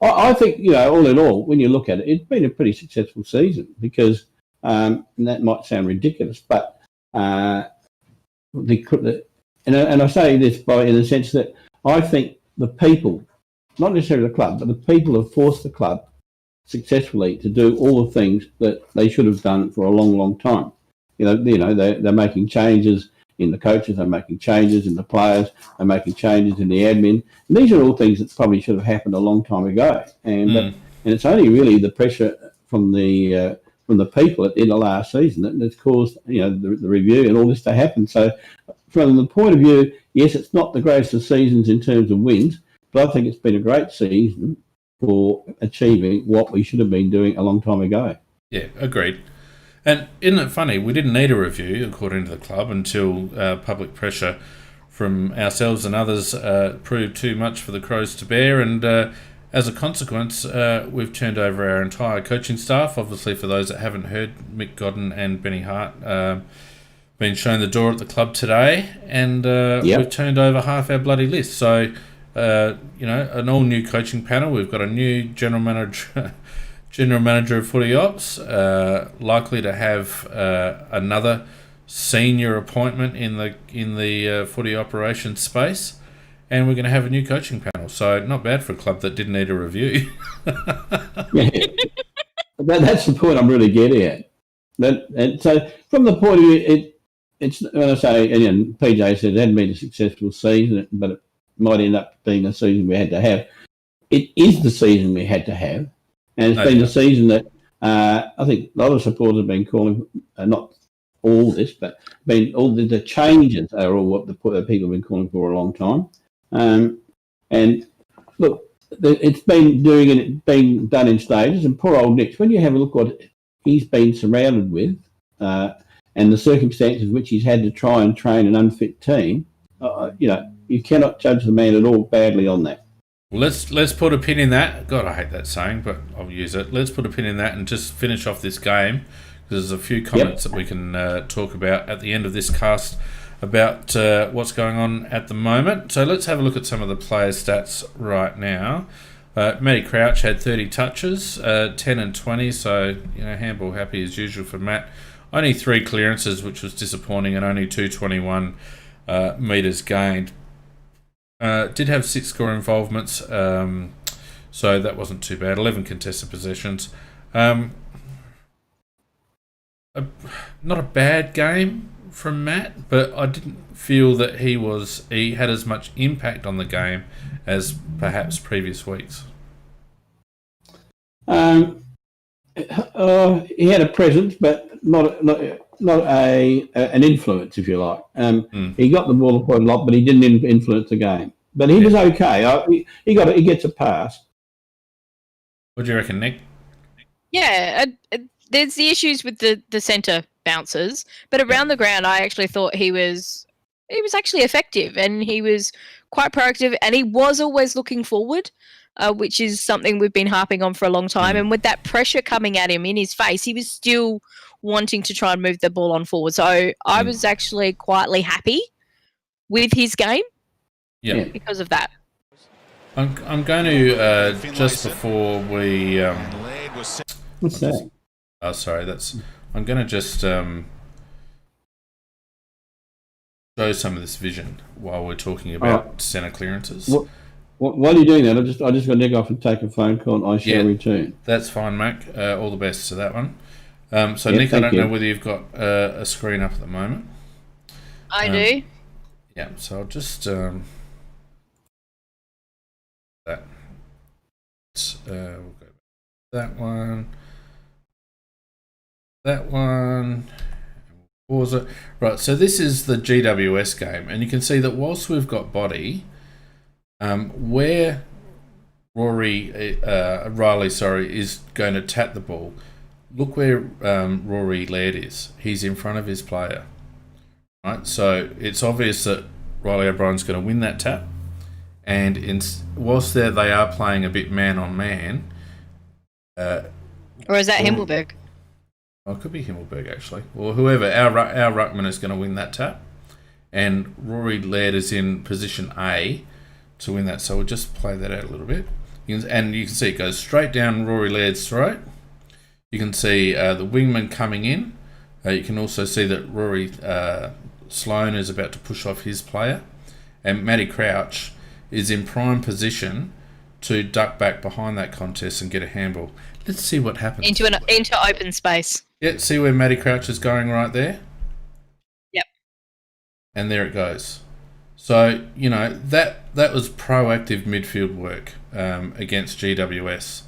I think, all in all, when you look at it, it's been a pretty successful season because, and that might sound ridiculous, but and I say this in the sense that I think the people, not necessarily the club, but the people have forced the club successfully to do all the things that they should have done for a long, long time. They're making changes in the coaches, they're making changes in the players, they're making changes in the admin. And these are all things that probably should have happened a long time ago. And it's only really the pressure from the people at the end of last season that's caused the review and all this to happen. So from the point of view, yes, it's not the greatest of seasons in terms of wins, but I think it's been a great season for achieving what we should have been doing a long time ago. Yeah, agreed. And isn't it funny, we didn't need a review, according to the club, until public pressure from ourselves and others proved too much for the Crows to bear. And as a consequence, we've turned over our entire coaching staff. Obviously, for those that haven't heard, Mick Godden and Benny Hart been shown the door at the club today. And we've turned over half our bloody list. So, an all-new coaching panel. We've got a new general manager of footy ops, likely to have another senior appointment in the footy operations space, and we're going to have a new coaching panel. So not bad for a club that didn't need a review. That's the point I'm really getting at. And so from the point of view, it's when I say, and PJ said it hadn't been a successful season, but it might end up being the season we had to have. It is the season we had to have. And it's been the season that I think a lot of supporters have been calling, not all this, but all the changes are all what the people have been calling for a long time. And look, it's been done in stages. And poor old Nick, when you have a look what he's been surrounded with, and the circumstances which he's had to try and train an unfit team, you cannot judge the man at all badly on that. Well, let's put a pin in that. God, I hate that saying, but I'll use it. Let's put a pin in that and just finish off this game. There's a few comments that we can talk about at the end of this cast about what's going on at the moment. So let's have a look at some of the player stats right now. Matty Crouch had 30 touches, 10 and 20, so handball happy as usual for Matt. Only 3 clearances, which was disappointing, and only 221 metres gained. Did have 6 score involvements, so that wasn't too bad. 11 contested possessions. Not a bad game from Matt, but I didn't feel that he had as much impact on the game as perhaps previous weeks. He had a presence, but not an influence, if you like. He got the ball quite a lot, but he didn't influence the game. But he was okay. He gets a pass. What do you reckon, Nick? Yeah, there's the issues with the centre bounces, but around the ground, I actually thought he was actually effective, and he was quite proactive, and he was always looking forward, which is something we've been harping on for a long time. And with that pressure coming at him in his face, he was still wanting to try and move the ball on forward. So I was actually quietly happy with his game. Yeah, because of that. I'm going to just before we. What's that? Oh, sorry. I'm going to just show some of this vision while we're talking about centre clearances. While you're doing that, I just got to neg off and take a phone call, and I shall return. That's fine, Mac. All the best to that one. So Nick, I don't know whether you've got a screen up at the moment. I do. Yeah. So I'll just. We'll go back to that one. What was it? Right, so this is the GWS game, and you can see that whilst we've got Brodie, where Riley, is going to tap the ball, look where Rory Laird is. He's in front of his player. Right, so it's obvious that Riley O'Brien's going to win that tap, and whilst they are playing a bit man on man. Or is that Himmelberg? Oh, it could be Himmelberg actually, or whoever. Our ruckman is going to win that tap, and Rory Laird is in position A to win that. So we'll just play that out a little bit, and you can see it goes straight down Rory Laird's throat. You can see the wingman coming in. You can also see that Rory Sloane is about to push off his player, and Matty Crouch is in prime position to duck back behind that contest and get a handball. Let's see what happens. Into open space. Yeah, see where Matty Crouch is going right there? Yep. And there it goes. So, that was proactive midfield work against GWS.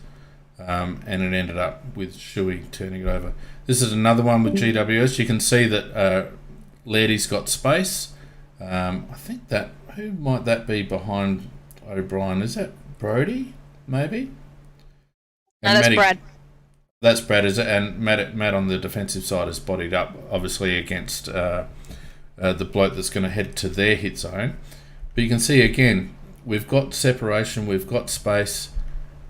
And it ended up with Shuey turning it over. This is another one with GWS. You can see that Lairdy's got space. I think who might that be behind O'Brien? Is that Brodie, maybe? No, that's Brad. That's Brad, is it? And Matt on the defensive side is bodied up, obviously, against the bloke that's going to head to their hit zone. But you can see, again, we've got separation, we've got space.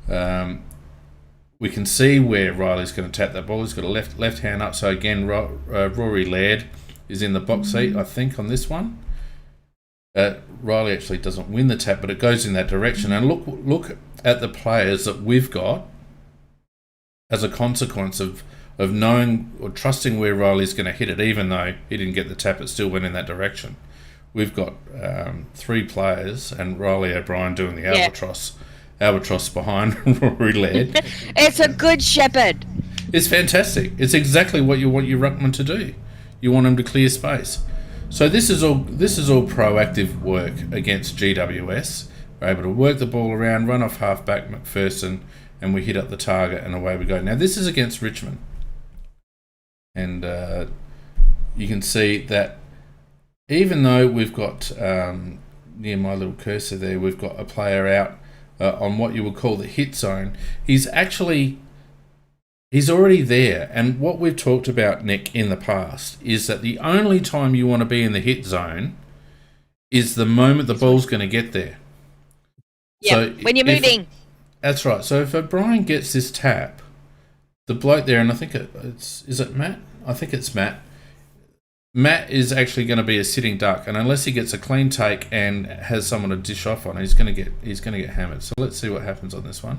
We can see where Riley's going to tap that ball. He's got a left hand up. So, again, Rory Laird is in the box seat, I think, on this one. Riley actually doesn't win the tap, but it goes in that direction. And look at the players that we've got as a consequence of knowing or trusting where Riley's going to hit it, even though he didn't get the tap, it still went in that direction. We've got 3 players and Riley O'Brien doing the albatross behind Rory Laird. It's a good shepherd. It's fantastic. It's exactly what you want your ruckman to do. You want him to clear space. So this is all proactive work against GWS. We're able to work the ball around, run off half-back McPherson, and we hit up the target, and away we go. Now, this is against Richmond. And you can see that even though we've got, near my little cursor there, we've got a player out on what you would call the hit zone, he's already there. And what we've talked about, Nick, in the past is that the only time you want to be in the hit zone is the moment the ball's going to get there. Yeah, so when you're moving. That's right. So if O'Brien gets this tap, the bloke there, and I think is it Matt? I think it's Matt. Matt is actually going to be a sitting duck, and unless he gets a clean take and has someone to dish off on, he's going to get hammered. So let's see what happens on this one.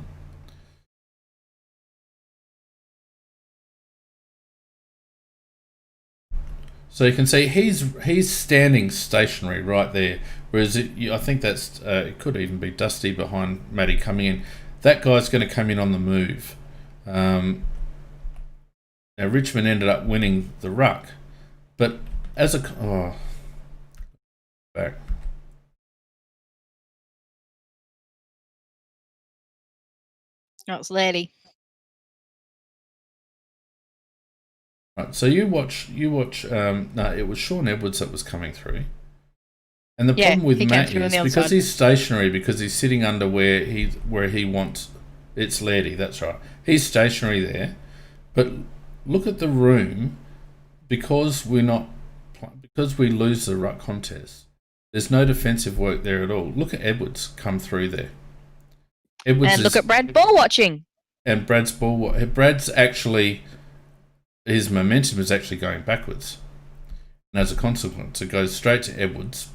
So you can see he's standing stationary right there, whereas I think that's it could even be Dusty behind Matty coming in. That guy's going to come in on the move. Now Richmond ended up winning the ruck, but back. Oh, it's Laddie. Right, so you watch. No, it was Sean Edwards that was coming through, and the problem with Matt is because he's stationary, because he's sitting under where he wants. It's Laddie, that's right. He's stationary there, but look at the room, because we lose the ruck contest. There's no defensive work there at all. Look at Edwards come through there. Look at Brad ball watching. And Brad's actually. His momentum is actually going backwards. And as a consequence, it goes straight to Edwards.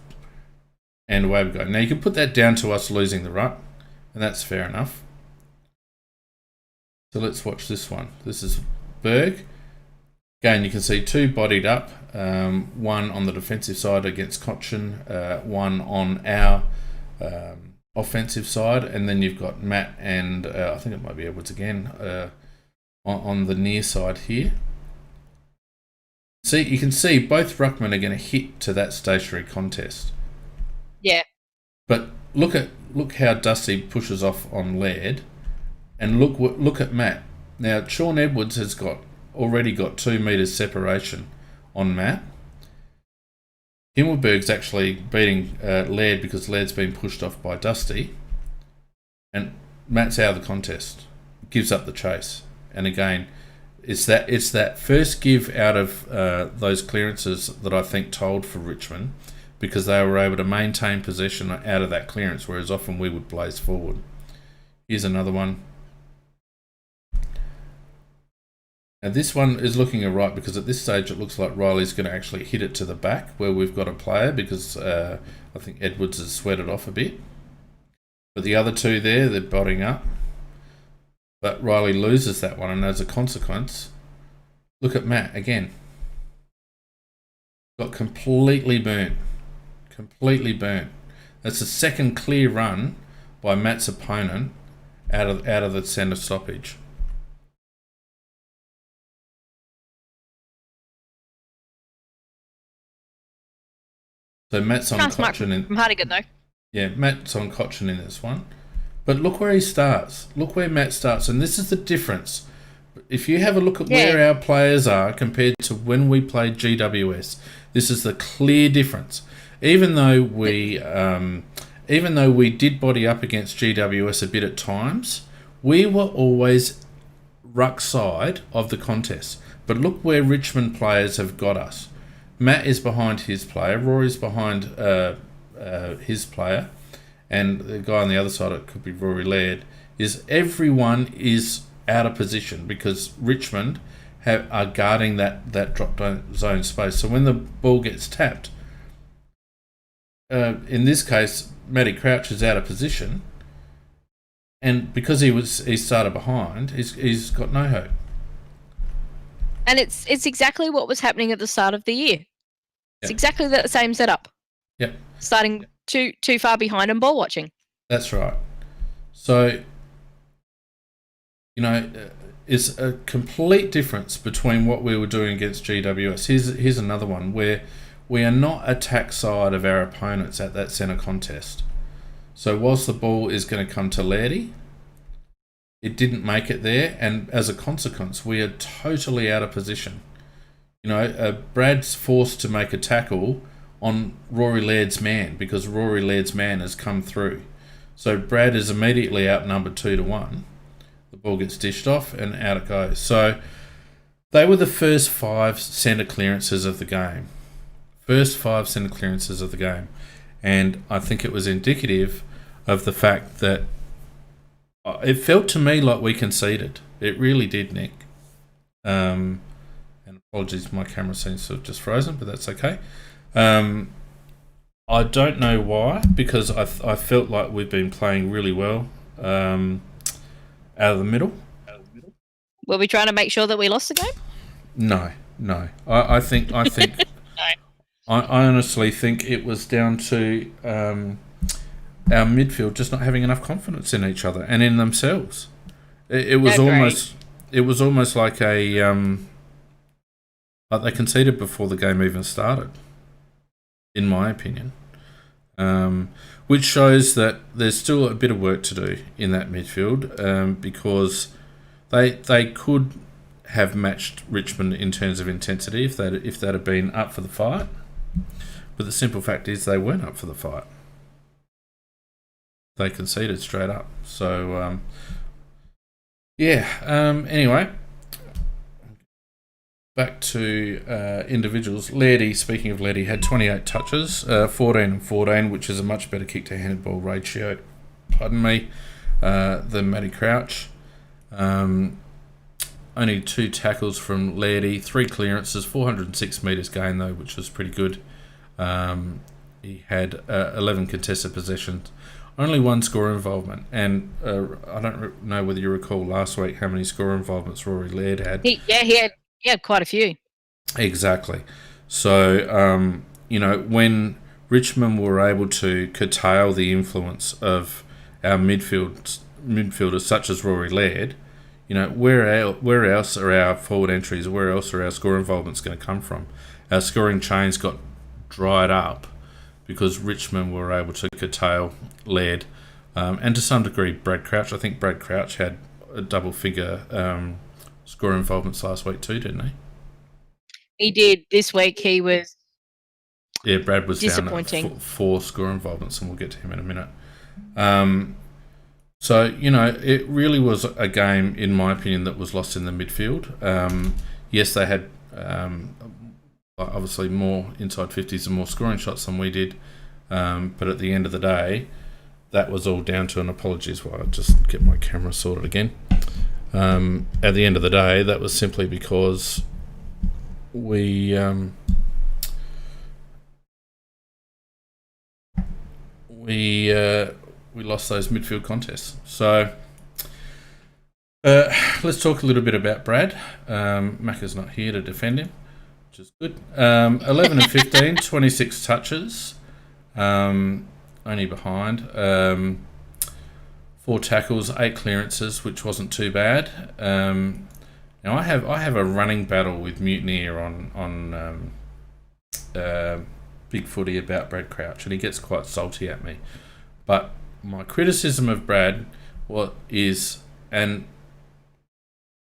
And away we go. Now, you can put that down to us losing the ruck. And that's fair enough. So let's watch this one. This is Berg. Again, you can see 2 bodied up. One on the defensive side against Cochin. One on our offensive side. And then you've got Matt and I think it might be Edwards again on the near side here. See, you can see both ruckmen are going to hit to that stationary contest. Yeah. But look how Dusty pushes off on Laird, and look at Matt. Now Sean Edwards has already got 2 metres separation on Matt. Himmelberg's actually beating Laird because Laird's been pushed off by Dusty, and Matt's out of the contest, gives up the chase. And again, it's that first give out of those clearances that I think told for Richmond, because they were able to maintain possession out of that clearance, whereas often we would blaze forward. Here's another one. Now this one is looking alright, because at this stage it looks like Riley's going to actually hit it to the back where we've got a player, because I think Edwards has sweated off a bit. But the other two there, they're botting up. But Riley loses that one, and as a consequence, look at Matt again. Got completely burnt. Completely burnt. That's the second clear run by Matt's opponent out of the centre stoppage. So Matt's on Cochin in from Hardigan though. Yeah, Matt's on Cochin in this one. But look where he starts. Look where Matt starts. And this is the difference. If you have a look at where our players are compared to when we played GWS, this is the clear difference. Even though we did body up against GWS a bit at times, we were always ruck side of the contest. But look where Richmond players have got us. Matt is behind his player. Rory's behind his player. And the guy on the other side, it could be Rory Laird, is everyone is out of position because Richmond are guarding that drop zone space. So when the ball gets tapped, in this case, Matty Crouch is out of position, and because he started behind, he's got no hope. And it's exactly what was happening at the start of the year. It's exactly the same setup. Yep. Starting too far behind and ball watching. That's right. So, it's a complete difference between what we were doing against GWS. Here's another one where we are not attack side of our opponents at that centre contest. So whilst the ball is going to come to Lairdy, it didn't make it there, and as a consequence, we are totally out of position. Brad's forced to make a tackle on Rory Laird's man because Rory Laird's man has come through. So Brad is immediately outnumbered 2-1. The ball gets dished off and out it goes. So they were the first 5 centre clearances of the game. And I think it was indicative of the fact that it felt to me like we conceded. It really did, Nick. And apologies, my camera seems to have just frozen, but that's okay. I don't know why, because I felt like we've been playing really well out of the middle. Were we trying to make sure that we lost the game? No. I think no. I honestly think it was down to our midfield just not having enough confidence in each other and in themselves. It was almost like like they conceded before the game even started, in my opinion. Which shows that there's still a bit of work to do in that midfield, because they could have matched Richmond in terms of intensity if they'd have been up for the fight. But the simple fact is they weren't up for the fight. They conceded straight up. So, anyway, back to individuals. Lairdy, speaking of Lairdy, had 28 touches, 14 and 14, which is a much better kick-to-handball ratio, than Matty Crouch. Only 2 tackles from Lairdy, 3 clearances, 406 metres gained, though, which was pretty good. He had 11 contested possessions, only 1 score involvement, and I don't know whether you recall last week how many score involvements Rory Laird had. He had quite a few. Exactly. So, when Richmond were able to curtail the influence of our midfielders such as Rory Laird, where else are our forward entries, where else are our score involvements going to come from? Our scoring chains got dried up because Richmond were able to curtail Laird, and to some degree Brad Crouch. I think Brad Crouch had a double-figure score involvements last week too, didn't he? He did. This week he was Yeah, Brad was down at disappointing. four score involvements, and we'll get to him in a minute. So, it really was a game, in my opinion, that was lost in the midfield. Yes, they had obviously more inside 50s and more scoring shots than we did. But at the end of the day, that was all down to, and apologies while I just get my camera sorted again. At the end of the day, that was simply because we lost those midfield contests. So let's talk a little bit about Brad. Macca's not here to defend him, which is good. 11 and 15, 26 touches, only behind. 4 tackles, 8 clearances, which wasn't too bad. Now I have a running battle with Mutineer on Big Footy about Brad Crouch, and he gets quite salty at me. But my criticism of Brad is, and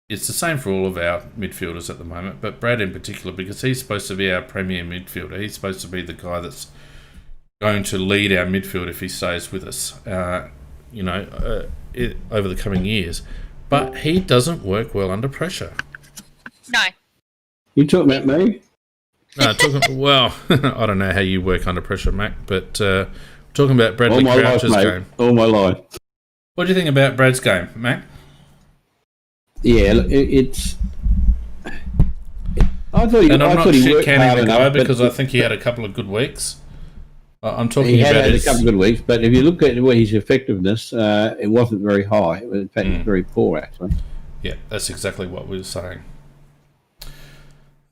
it's the same for all of our midfielders at the moment, but Brad in particular, because he's supposed to be our premier midfielder. He's supposed to be the guy that's going to lead our midfield if he stays with us, over the coming years. But he doesn't work well under pressure. No. You talking about me? No, well, I don't know how you work under pressure, Mac, but talking about Bradley Crouch's game. All my life. What do you think about Brad's game, Mac? Yeah, it's. I thought he, and I'm I not thought he shit worked canning hard the guy enough, because I think he had a couple of good weeks. I'm talking he about had his... a couple of good weeks, but if you look at his effectiveness, it wasn't very high. In fact, it was very poor, actually. Yeah, that's exactly what we were saying.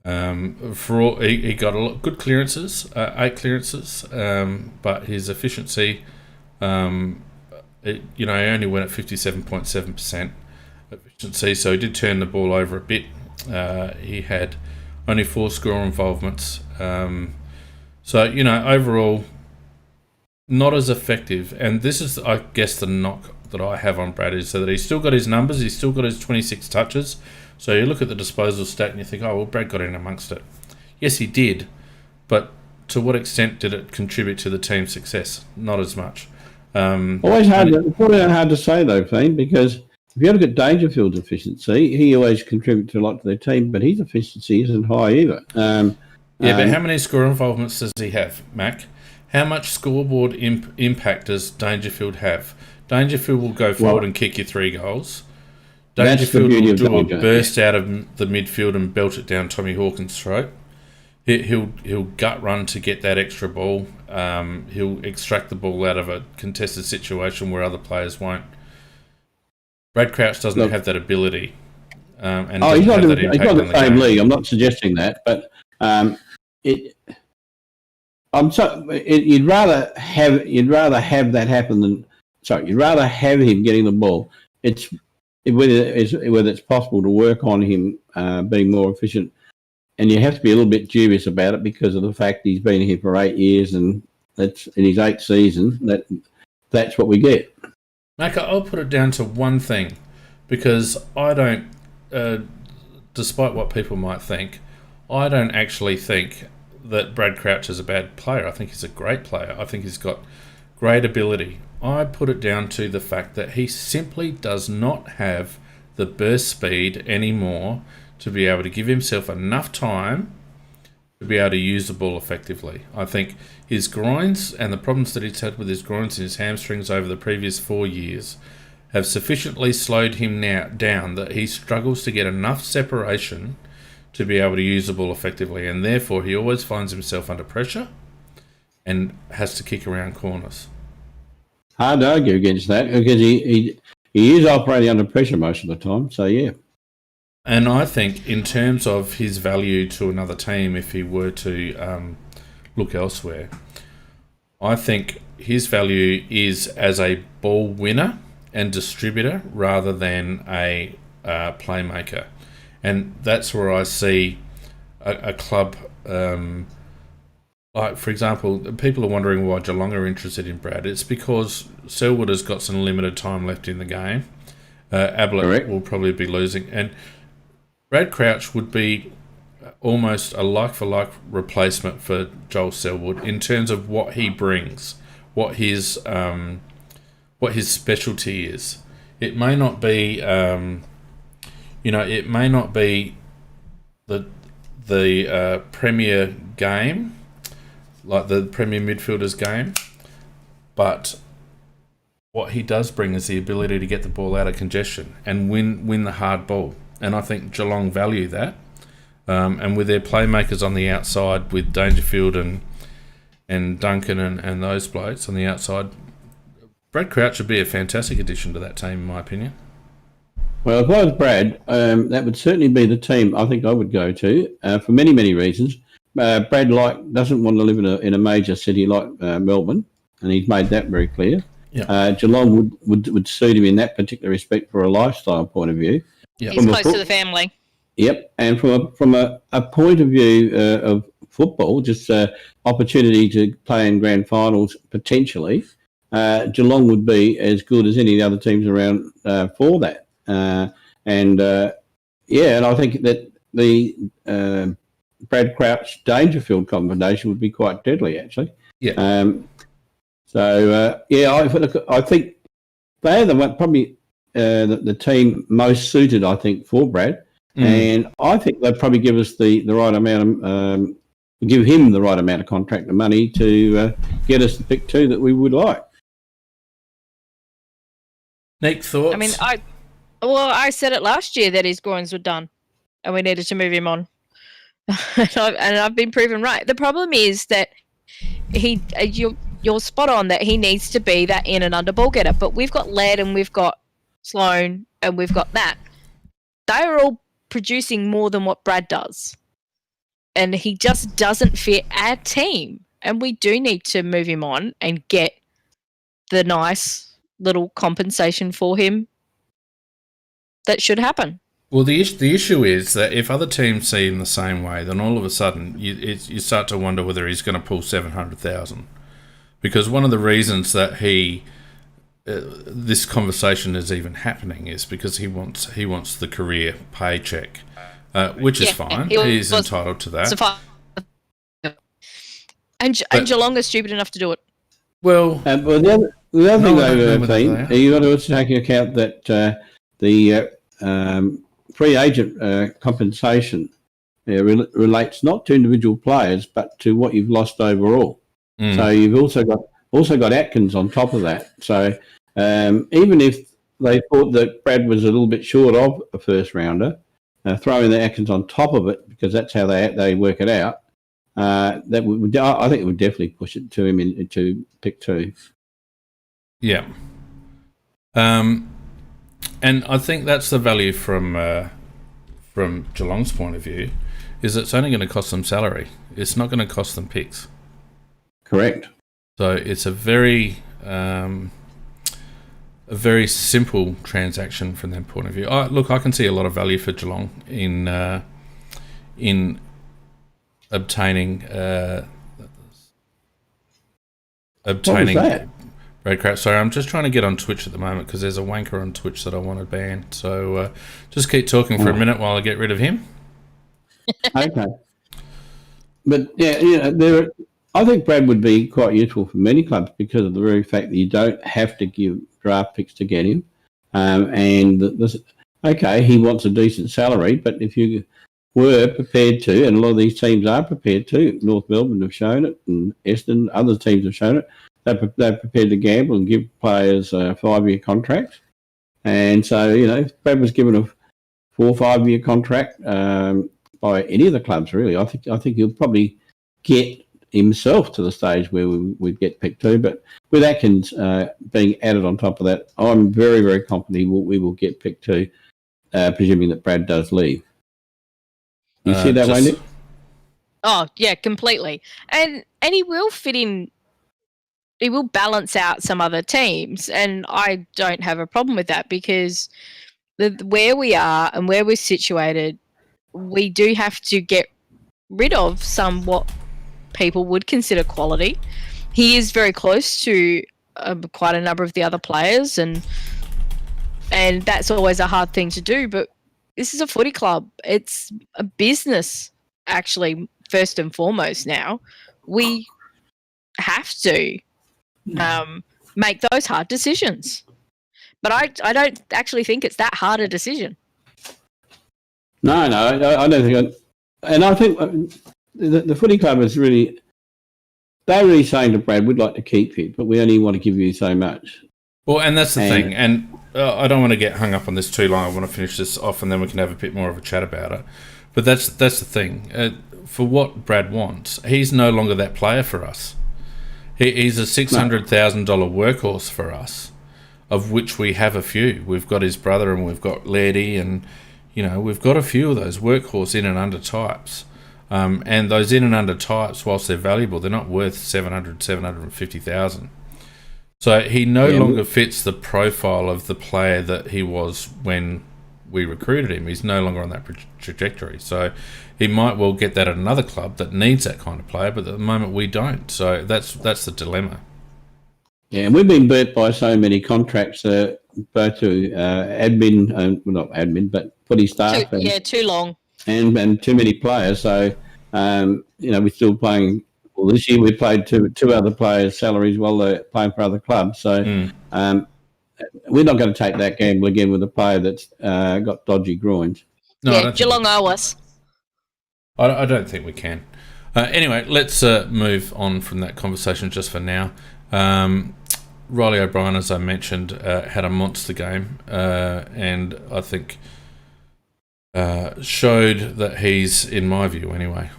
He got a lot good clearances, 8 clearances, but his efficiency, he only went at 57.7% efficiency, so he did turn the ball over a bit. He had only 4 score involvements, so overall not as effective. And this is, I guess, the knock that I have on Brad is that he's still got his numbers, he's still got his 26 touches. So you look at the disposal stat and you think, oh, well, Brad got in amongst it. Yes, he did, but to what extent did it contribute to the team's success? Not as much. Always hard to say, though, Fane, because if you look at Dangerfield's efficiency, he always contributes a lot to their team, but his efficiency isn't high either. But how many score involvements does he have, Mac? How much scoreboard impact does Dangerfield have? Dangerfield will go forward and kick you 3 goals. Dangerfield will do a burst out of the midfield and belt it down Tommy Hawkins' throat. He'll gut run to get that extra ball. He'll extract the ball out of a contested situation where other players won't. Brad Crouch doesn't have that ability. He's not in the same league. I'm not suggesting that, but you'd rather have that happen than you'd rather have him getting the ball. Whether it's possible to work on him being more efficient, and you have to be a little bit dubious about it because of the fact he's been here for 8 years, and that's in his 8th season. That's what we get. Maka, I'll put it down to one thing, because I don't, despite what people might think, I don't actually think that Brad Crouch is a bad player. I think he's a great player. I think he's got great ability. I put it down to the fact that he simply does not have the burst speed anymore to be able to give himself enough time to be able to use the ball effectively. I think his groins and the problems that he's had with his groins and his hamstrings over the previous 4 years have sufficiently slowed him down that he struggles to get enough separation to be able to use the ball effectively, and therefore he always finds himself under pressure and has to kick around corners. Hard to argue against that because he is operating under pressure most of the time. So yeah, and I think in terms of his value to another team, if he were to look elsewhere, I think his value is as a ball winner and distributor rather than a playmaker, and that's where I see a club. Like, for example, people are wondering why Geelong are interested in Brad. It's because Selwood has got some limited time left in the game. Ablett will probably be losing. And Brad Crouch would be almost a like-for-like replacement for Joel Selwood in terms of what he brings, what his specialty is. It may not be, it may not be the premier game, like the premier midfielders game, but what he does bring is the ability to get the ball out of congestion and win the hard ball. And I think Geelong value that. And with their playmakers on the outside, with Dangerfield and Duncan and those blokes on the outside, Brad Crouch would be a fantastic addition to that team, in my opinion. Well, if I was Brad, that would certainly be the team I think I would go to for many, many reasons. Brad doesn't want to live in a major city like Melbourne, and he's made that very clear. Yeah. Geelong would suit him in that particular respect for a lifestyle point of view. Yeah. He's close to the family. Yep, and from a point of view of football, just opportunity to play in grand finals potentially, Geelong would be as good as any of the other teams around for that. And I think that the Brad Crouch Dangerfield combination would be quite deadly, actually. Yeah. I think they're probably the team most suited, I think, for Brad. And I think they'd probably give us the right amount of give him the right amount of contract and money to get us the pick 2 that we would like. Nick, thoughts? I mean, I said it last year that his groins were done, and we needed to move him on. And I've been proven right. The problem is that you're spot on that he needs to be that in and under ball getter. But we've got Ladd and we've got Sloan and we've got that. They're all producing more than what Brad does. And he just doesn't fit our team. And we do need to move him on and get the nice little compensation for him that should happen. Well, the issue is that if other teams see him the same way, then all of a sudden you start to wonder whether he's going to pull 700,000. Because one of the reasons that this conversation is even happening is because he wants the career paycheck, which is fine. He's entitled to that. And Geelong is stupid enough to do it. Well, the other thing though, Dean, you got to also take into account that the free agent compensation relates not to individual players but to what you've lost overall. So you've also got Atkins on top of that. So even if they thought that Brad was a little bit short of a first rounder, throwing the Atkins on top of it, because that's how they work it out, I think it would definitely push it to him into pick 2. Yeah. And I think that's the value from Geelong's point of view, is it's only going to cost them salary. It's not going to cost them picks. Correct. So it's a very simple transaction from that point of view. I can see a lot of value for Geelong in obtaining Brad Crouch. Sorry, I'm just trying to get on Twitch at the moment because there's a wanker on Twitch that I want to ban. So just keep talking for a minute while I get rid of him. Okay. But I think Brad would be quite useful for many clubs because of the very fact that you don't have to give draft picks to get him. He wants a decent salary, but if you were prepared to, and a lot of these teams are prepared to, North Melbourne have shown it, and Essendon, other teams have shown it, they're prepared to gamble and give players 5-year contracts. And so, if Brad was given a 4 or 5-year contract by any of the clubs, really, I think he'll probably get himself to the stage where we'd get picked 2. But with Atkins being added on top of that, I'm very, very confident we will get picked 2, presuming that Brad does leave. You see that way, Nick? Oh, yeah, completely. And he will fit in. He will balance out some other teams, and I don't have a problem with that because where we are and where we're situated, we do have to get rid of some what people would consider quality. He is very close to quite a number of the other players, and that's always a hard thing to do. But this is a footy club; it's a business. actually first and foremost now. We have to make those hard decisions. But I don't actually think it's that hard a decision. No, I don't think. And I think the footy club is really, they're really saying to Brad, we'd like to keep you, but we only want to give you so much. Well, and that's the thing. And I don't want to get hung up on this too long. I want to finish this off and then we can have a bit more of a chat about it. But that's the thing. For what Brad wants, he's no longer that player for us. He's a $600,000 workhorse for us, of which we have a few. We've got his brother and we've got Lairdy and, we've got a few of those workhorse in and under types. And those in and under types, whilst they're valuable, they're not worth 750,000. So he no longer fits the profile of the player that he was when we recruited him. He's no longer on that trajectory. So he might well get that at another club that needs that kind of player, but at the moment we don't. So that's the dilemma. Yeah, and we've been burnt by so many contracts, both to admin, not admin, but footy staff. Too long. And too many players. So, we're still playing. Well, this year we played two other players' salaries while they're playing for other clubs. So we're not going to take that gamble again with a player that's got dodgy groins. No, Geelong owe us. I don't think we can. Anyway, let's move on from that conversation just for now. Riley O'Brien, as I mentioned, had a monster game and I think showed that he's, in my view anyway,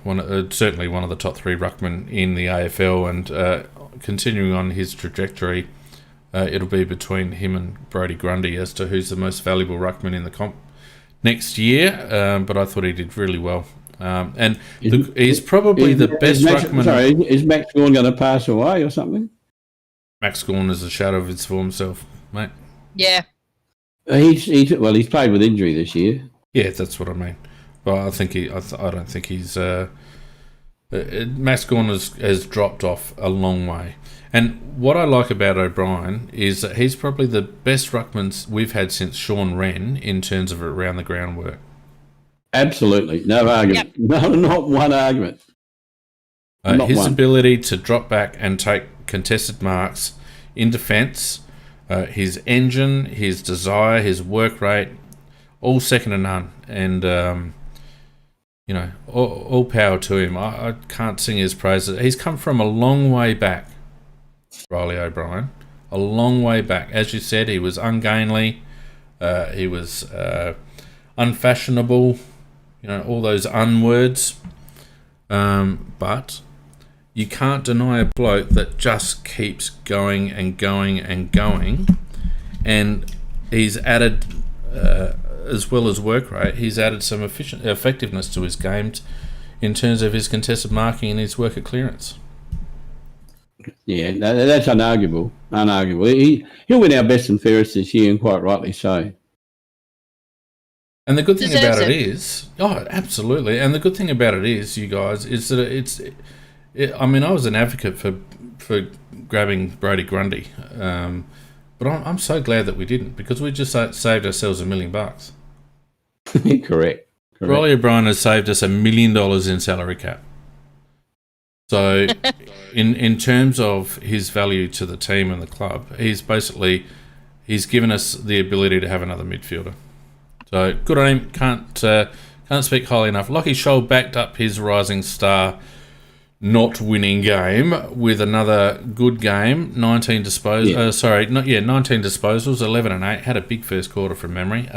certainly one of the top three ruckmen in the AFL, and continuing on his trajectory, it'll be between him and Brodie Grundy as to who's the most valuable ruckman in the comp next year, but I thought he did really well. And he's probably the best ruckman. Sorry, is Max Gawn going to pass away or something? Max Gawn is a shadow of his former self, mate. Yeah. He's played with injury this year. Yeah, that's what I mean. But I think I don't think he's. Max Gawn has dropped off a long way. And what I like about O'Brien is that he's probably the best ruckman we've had since Sean Wren in terms of around the ground work. Absolutely, no argument. Yep. No, not one argument. His ability to drop back and take contested marks in defence, his engine, his desire, his work rate, all second to none. And, all power to him. I can't sing his praises. He's come from a long way back, Riley O'Brien. A long way back. As you said, he was ungainly. He was unfashionable. All those unwords. But you can't deny a bloke that just keeps going and going and going. And he's added, as well as work rate, he's added some effectiveness to his game in terms of his contested marking and his work at clearance. Yeah, that's unarguable. He'll win our best and fairest this year, and quite rightly so. And the good thing about it is, absolutely. And the good thing about it is, you guys, is that I was an advocate for grabbing Brodie Grundy, but I'm so glad that we didn't, because we just saved ourselves $1 million. Correct. Riley O'Brien has saved us $1 million in salary cap. So, in terms of his value to the team and the club, he's given us the ability to have another midfielder. So good on him. Can't speak highly enough. Lachie Scholl backed up his rising star not winning game with another good game. 19 disposals, 11 and 8. Had a big first quarter from memory.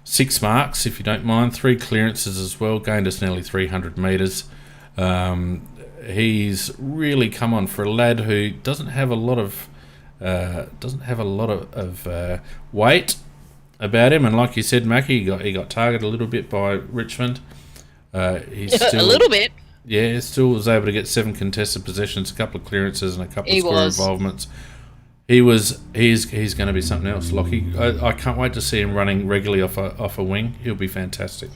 6 marks, if you don't mind. 3 clearances as well. Gained us nearly 300 metres. He's really come on for a lad who doesn't have a lot of weight about him, and like you said, Mackie, he got targeted a little bit by Richmond. He's still, a little bit. Yeah, still was able to get 7 contested possessions, a couple of clearances, and a couple of score involvements. He's going to be something else, Lockie. I can't wait to see him running regularly off a wing. He'll be fantastic.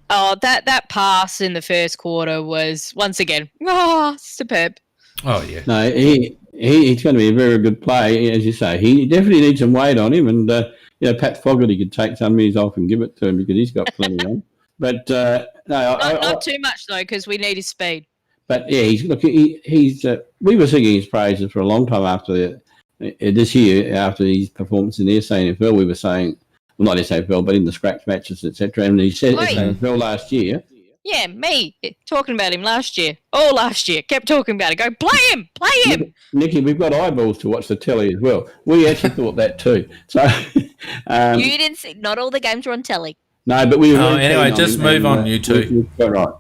Oh, that pass in the first quarter was once again superb. Oh yeah. No, he's going to be a very good player, as you say. He definitely needs some weight on him, and Pat Fogarty could take some of his off and give it to him, because he's got plenty on. But no, Not too much though, because we need his speed. But yeah, he's we were singing his praises for a long time after this year, after his performance in the SANFL. We were saying, well, not SANFL, but in the scratch matches, etc. And he said SANFL last year. Yeah, me talking about him last year. All last year, kept talking about it. Go play him. Nicky, we've got eyeballs to watch the telly as well. We actually thought that too. So you didn't see. Not all the games were on telly. No, but we were. Anyway, just move on, you two. Quite right.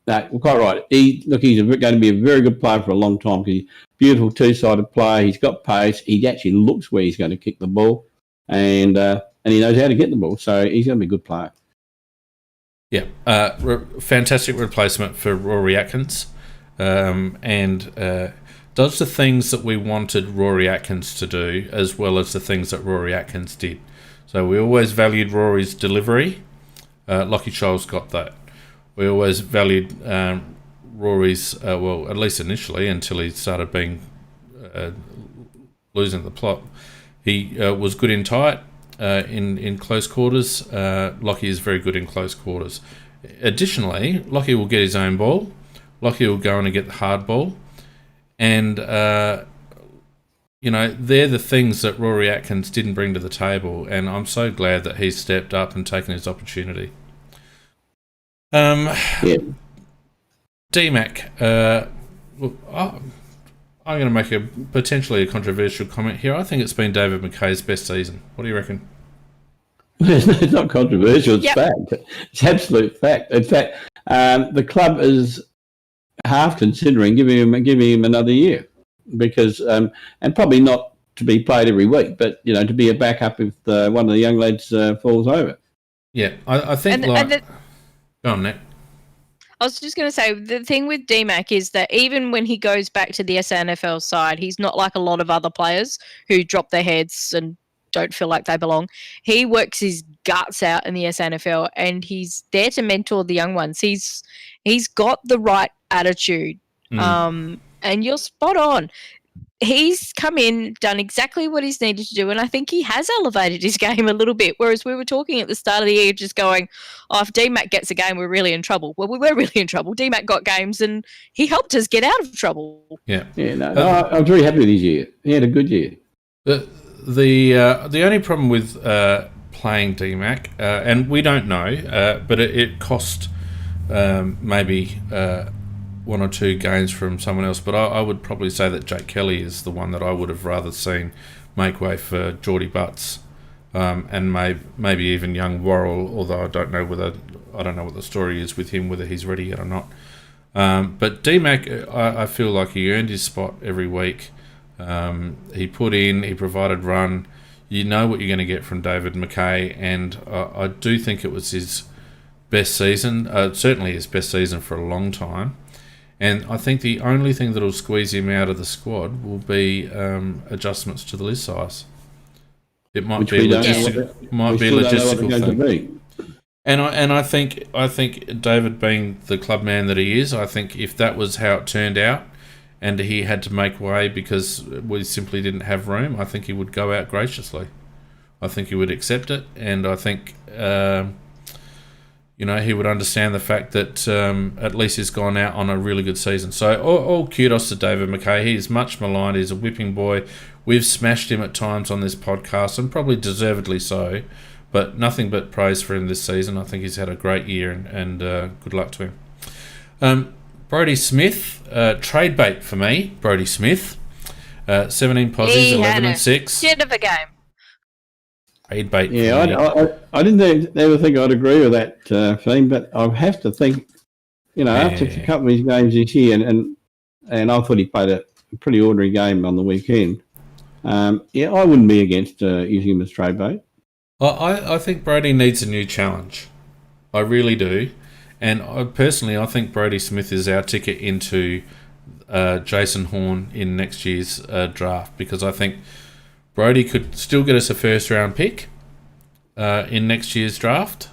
No, quite right. He's going to be a very good player for a long time. He's a beautiful two-sided player. He's got pace. He actually looks where he's going to kick the ball, and he knows how to get the ball. So he's going to be a good player. Yeah, fantastic replacement for Rory Atkins, and does the things that we wanted Rory Atkins to do, as well as the things that Rory Atkins did. So we always valued Rory's delivery. Lachie Shoal's got that. We always valued Rory's, at least initially, until he started being losing the plot. He was good in tight. In close quarters, Lachie is very good in close quarters. Additionally, Lachie will get his own ball. Lachie will go in and get the hard ball. And, they're the things that Rory Atkins didn't bring to the table. And I'm so glad that he's stepped up and taken his opportunity. D-Mac, I'm going to make a potentially a controversial comment here. I think it's been David McKay's best season. What do you reckon? It's not controversial. It's fact. It's absolute fact. In fact, the club is half considering giving him another year because, and probably not to be played every week, but to be a backup if one of the young lads falls over. Yeah, I think go on, Nick. I was just going to say, the thing with D-Mac is that even when he goes back to the SANFL side, he's not like a lot of other players who drop their heads and don't feel like they belong. He works his guts out in the SANFL, and he's there to mentor the young ones. He's got the right attitude, and you're spot on. He's come in, done exactly what he's needed to do, and I think he has elevated his game a little bit, whereas we were talking at the start of the year just going, if D-Mac gets a game, we're really in trouble. Well, we were really in trouble. D-Mac got games, and he helped us get out of trouble. Yeah. I was very happy with his year. He had a good year. The only problem with playing D-Mac, and we don't know, but it cost maybe one or two games from someone else, but I would probably say that Jake Kelly is the one that I would have rather seen make way for Geordie Butts, and maybe even young Worrell, although I don't know what the story is with him, whether he's ready yet or not. But D-Mac, I feel like he earned his spot every week. He put in, he provided run. You know what you're going to get from David McKay, and I do think it was his best season, certainly his best season for a long time. And I think the only thing that will squeeze him out of the squad will be adjustments to the list size. It might be a logistical thing. And I think David, being the club man that he is, I think if that was how it turned out, and he had to make way because we simply didn't have room, I think he would go out graciously. I think he would accept it, and I think he would understand the fact that at least he's gone out on a really good season. So all kudos to David McKay. He's much maligned. He's a whipping boy. We've smashed him at times on this podcast, and probably deservedly so, but nothing but praise for him this season. I think he's had a great year, and good luck to him. Brodie Smith, trade bait for me. Brodie Smith, 17 posies, 11 and 6. Shit of a game. Trade bait. Yeah, I didn't ever think I'd agree with that theme, but I have to think, after a couple of his games this year, and I thought he played a pretty ordinary game on the weekend. I wouldn't be against using him as trade bait. I think Brodie needs a new challenge. I really do. And I think Brodie Smith is our ticket into Jason Horn in next year's draft, because I think Brodie could still get us a first-round pick in next year's draft.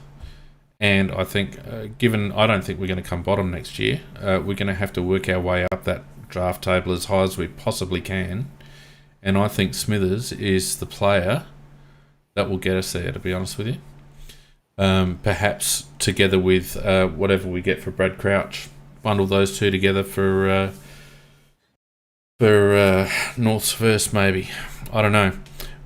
And I think, given I don't think we're going to come bottom next year, we're going to have to work our way up that draft table as high as we possibly can. And I think Smithers is the player that will get us there, to be honest with you. perhaps together with whatever we get for Brad Crouch. Bundle those two together for North's first, maybe. I don't know.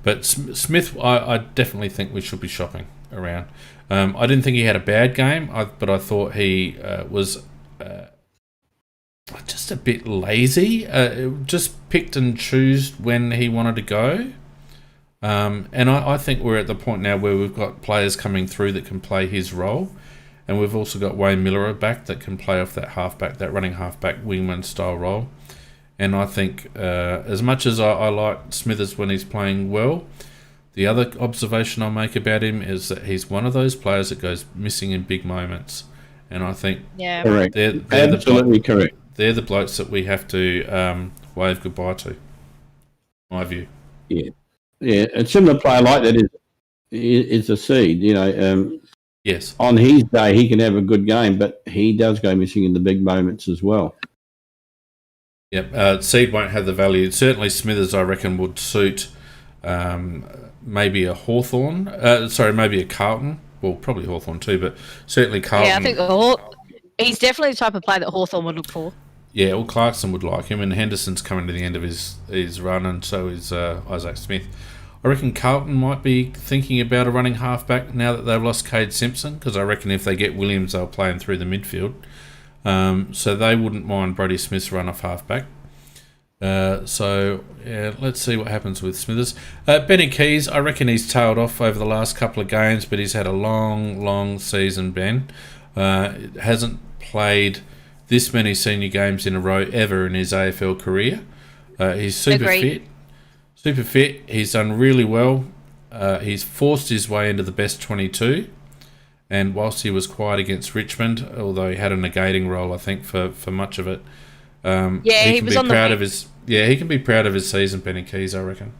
But Smith, I definitely think we should be shopping around. I didn't think he had a bad game, but I thought he was just a bit lazy. Just picked and chose when he wanted to go. And I think we're at the point now where we've got players coming through that can play his role. And we've also got Wayne Miller back that can play off that halfback, that running halfback wingman style role. And I think as much as I like Smithers when he's playing well, the other observation I'll make about him is that he's one of those players that goes missing in big moments. And I think correct. They're Absolutely correct. They're the blokes that we have to wave goodbye to, my view. Yeah. Yeah, a similar player like that is a seed. Yes. On his day, he can have a good game, but he does go missing in the big moments as well. Yep. Seed won't have the value. Certainly Smithers, I reckon, would suit maybe a Hawthorn. Maybe a Carlton. Well, probably Hawthorn too, but certainly Carlton. Yeah, I think he's definitely the type of player that Hawthorn would look for. Yeah, well, Clarkson would like him, and Henderson's coming to the end of his run, and so is Isaac Smith. I reckon Carlton might be thinking about a running halfback now that they've lost Cade Simpson, because I reckon if they get Williams, they'll play him through the midfield. So they wouldn't mind Brodie Smith's run off halfback. Let's see what happens with Smithers. Benny Keys, I reckon he's tailed off over the last couple of games, but he's had a long season, Ben. Hasn't played this many senior games in a row ever in his AFL career. He's super fit. He's done really well. He's forced his way into the best 22. And whilst he was quiet against Richmond, although he had a negating role, I think, for much of it, he can be proud of his season, Benny Keys, I reckon.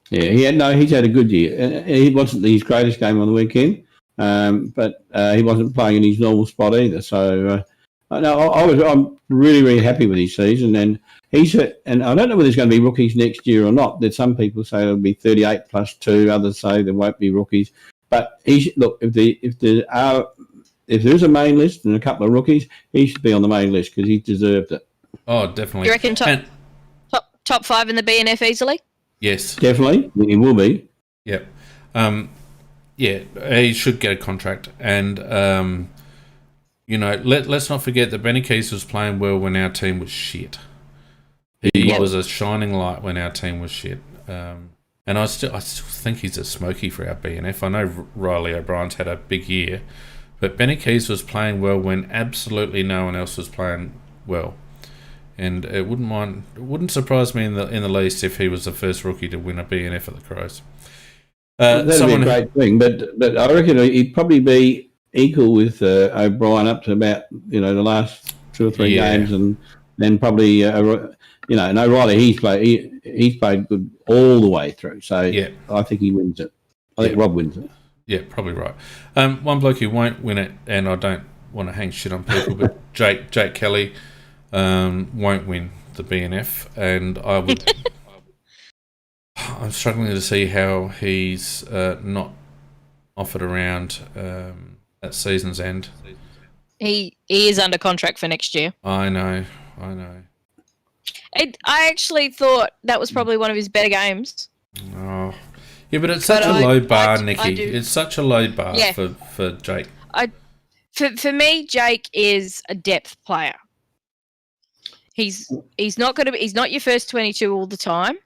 Yeah, he's had a good year. He wasn't his greatest game on the weekend, but he wasn't playing in his normal spot either. So, I'm really happy with his season, and and I don't know whether there's going to be rookies next year or not. There's some people say there'll be 38 plus 2, others say there won't be rookies. But if there's a main list and a couple of rookies, he should be on the main list because he deserved it. Oh, definitely. Do you reckon top 5 in the BNF easily? Yes, definitely. He will be. Yep. He should get a contract, and let's not forget that Benny Keys was playing well when our team was shit. He was a shining light when our team was shit. And I still think he's a smoky for our BNF. I know Riley O'Brien's had a big year, but Benny Keys was playing well when absolutely no one else was playing well. And it wouldn't surprise me in the least if he was the first rookie to win a BNF at the Crows. That'd be a great thing, but I reckon he'd probably be equal with O'Brien up to about the last 2 or 3 games, and then probably and O'Reilly he's played good all the way through. So I think he wins it. I think Rob wins it. Yeah, probably right. One bloke who won't win it, and I don't want to hang shit on people, but Jake Kelly won't win the BNF, and I would. I'm struggling to see how he's not offered around at season's end. He is under contract for next year. I know. I actually thought that was probably one of his better games. Oh, yeah, but it's such a low bar, Nikki. It's such a low bar for Jake. For me, Jake is a depth player. He's not your first 22 all the time.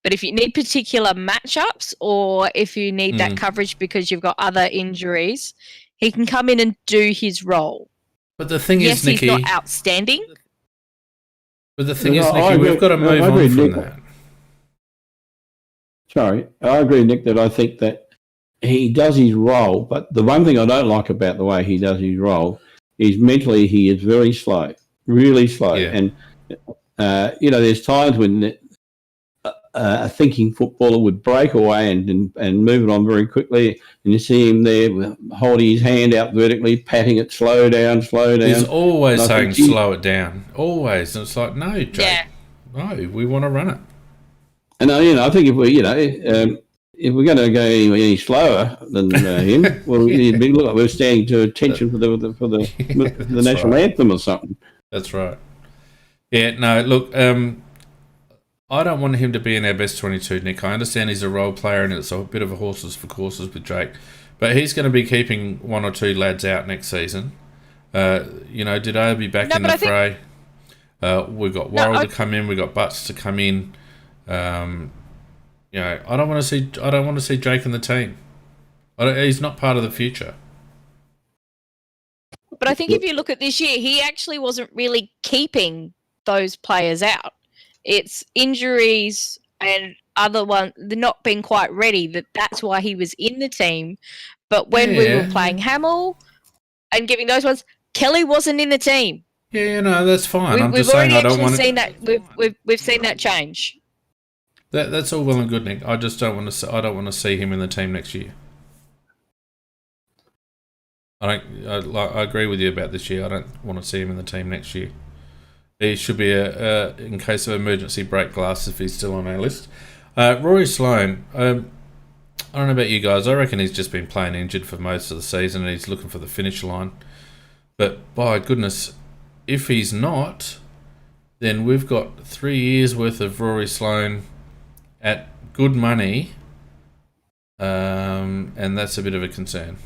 But if you need particular matchups or if you need that coverage because you've got other injuries, he can come in and do his role. But the thing is, Nikki, he's not outstanding. But the thing is, Nikki, we've got to move on from that. Sorry, I agree, Nick, that I think that he does his role. But the one thing I don't like about the way he does his role is mentally he is very slow, really slow. Yeah. And, there's times when a thinking footballer would break away and move it on very quickly, and you see him there holding his hand out vertically, patting it, slow down. He's always saying slow it down, always. And it's like, no, Jake, no, we want to run it. And I think if we, if we're going to go any slower than him, well, it'd be look like we're standing to attention for the national anthem or something. That's right. Yeah, no, look, I don't want him to be in our best 22, Nick. I understand he's a role player and it's a bit of a horses for courses with Jake, but he's going to be keeping one or two lads out next season. Did I be back in the fray? We've got Worrell to come in. We've got Butts to come in. I don't want to see Jake in the team. He's not part of the future. But I think if you look at this year, he actually wasn't really keeping those players out. It's injuries and other ones, they're not being quite ready. That's why he was in the team. But when we were playing Hamill and giving those ones, Kelly wasn't in the team. Yeah, no, that's fine. I'm we've just saying already I don't want to seen that. We've seen that change. That's all well and good, Nick. I just don't want to. I don't want to see him in the team next year. I agree with you about this year. I don't want to see him in the team next year. He should be in case of emergency break glass if he's still on our list. Rory Sloane. I don't know about you guys. I reckon he's just been playing injured for most of the season and he's looking for the finish line. But by goodness, if he's not, then we've got 3 years worth of Rory Sloane at good money, and that's a bit of a concern.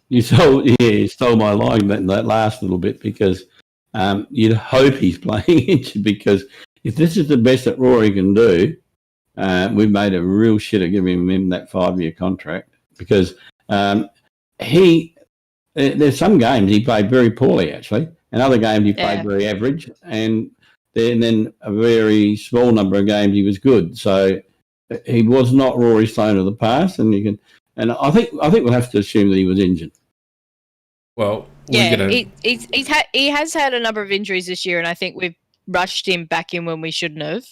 You stole my line in that last little bit because you'd hope he's playing injured because if this is the best that Rory can do, we've made a real shit of giving him that 5-year contract because there's some games he played very poorly actually, and other games he played very average, and then a very small number of games he was good. So he was not Rory Sloane of the past, and I think we'll have to assume that he was injured. Well, he has had a number of injuries this year, and I think we've rushed him back in when we shouldn't have.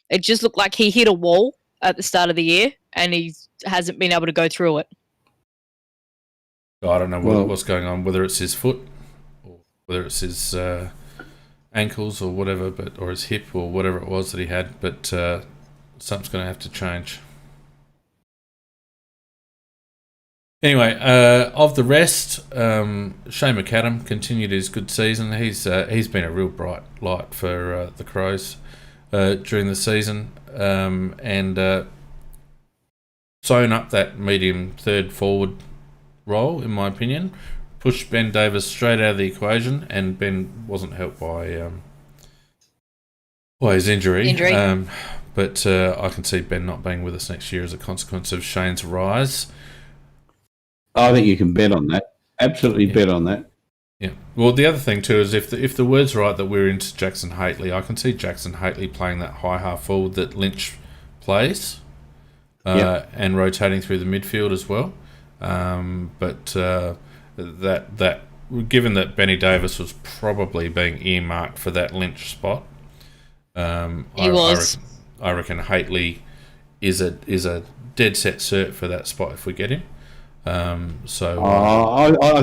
It just looked like he hit a wall at the start of the year, and he hasn't been able to go through it. I don't know what's going on, whether it's his foot or whether it's his ankles or whatever, or his hip or whatever it was that he had, but something's going to have to change. Anyway, of the rest, Shea Macadam continued his good season. He's been a real bright light for the Crows during the season, and sewn up that medium third forward role, in my opinion. Pushed Ben Davis straight out of the equation, and Ben wasn't helped by his injury. But I can see Ben not being with us next year as a consequence of Shane's rise. I think you can bet on that. Absolutely bet on that. Yeah. Well, the other thing too is if the word's right that we're into Jackson Hately, I can see Jackson Hately playing that high half forward that Lynch plays, and rotating through the midfield as well. But that given that Benny Davis was probably being earmarked for that Lynch spot, I reckon Hately is a dead set cert for that spot if we get him. I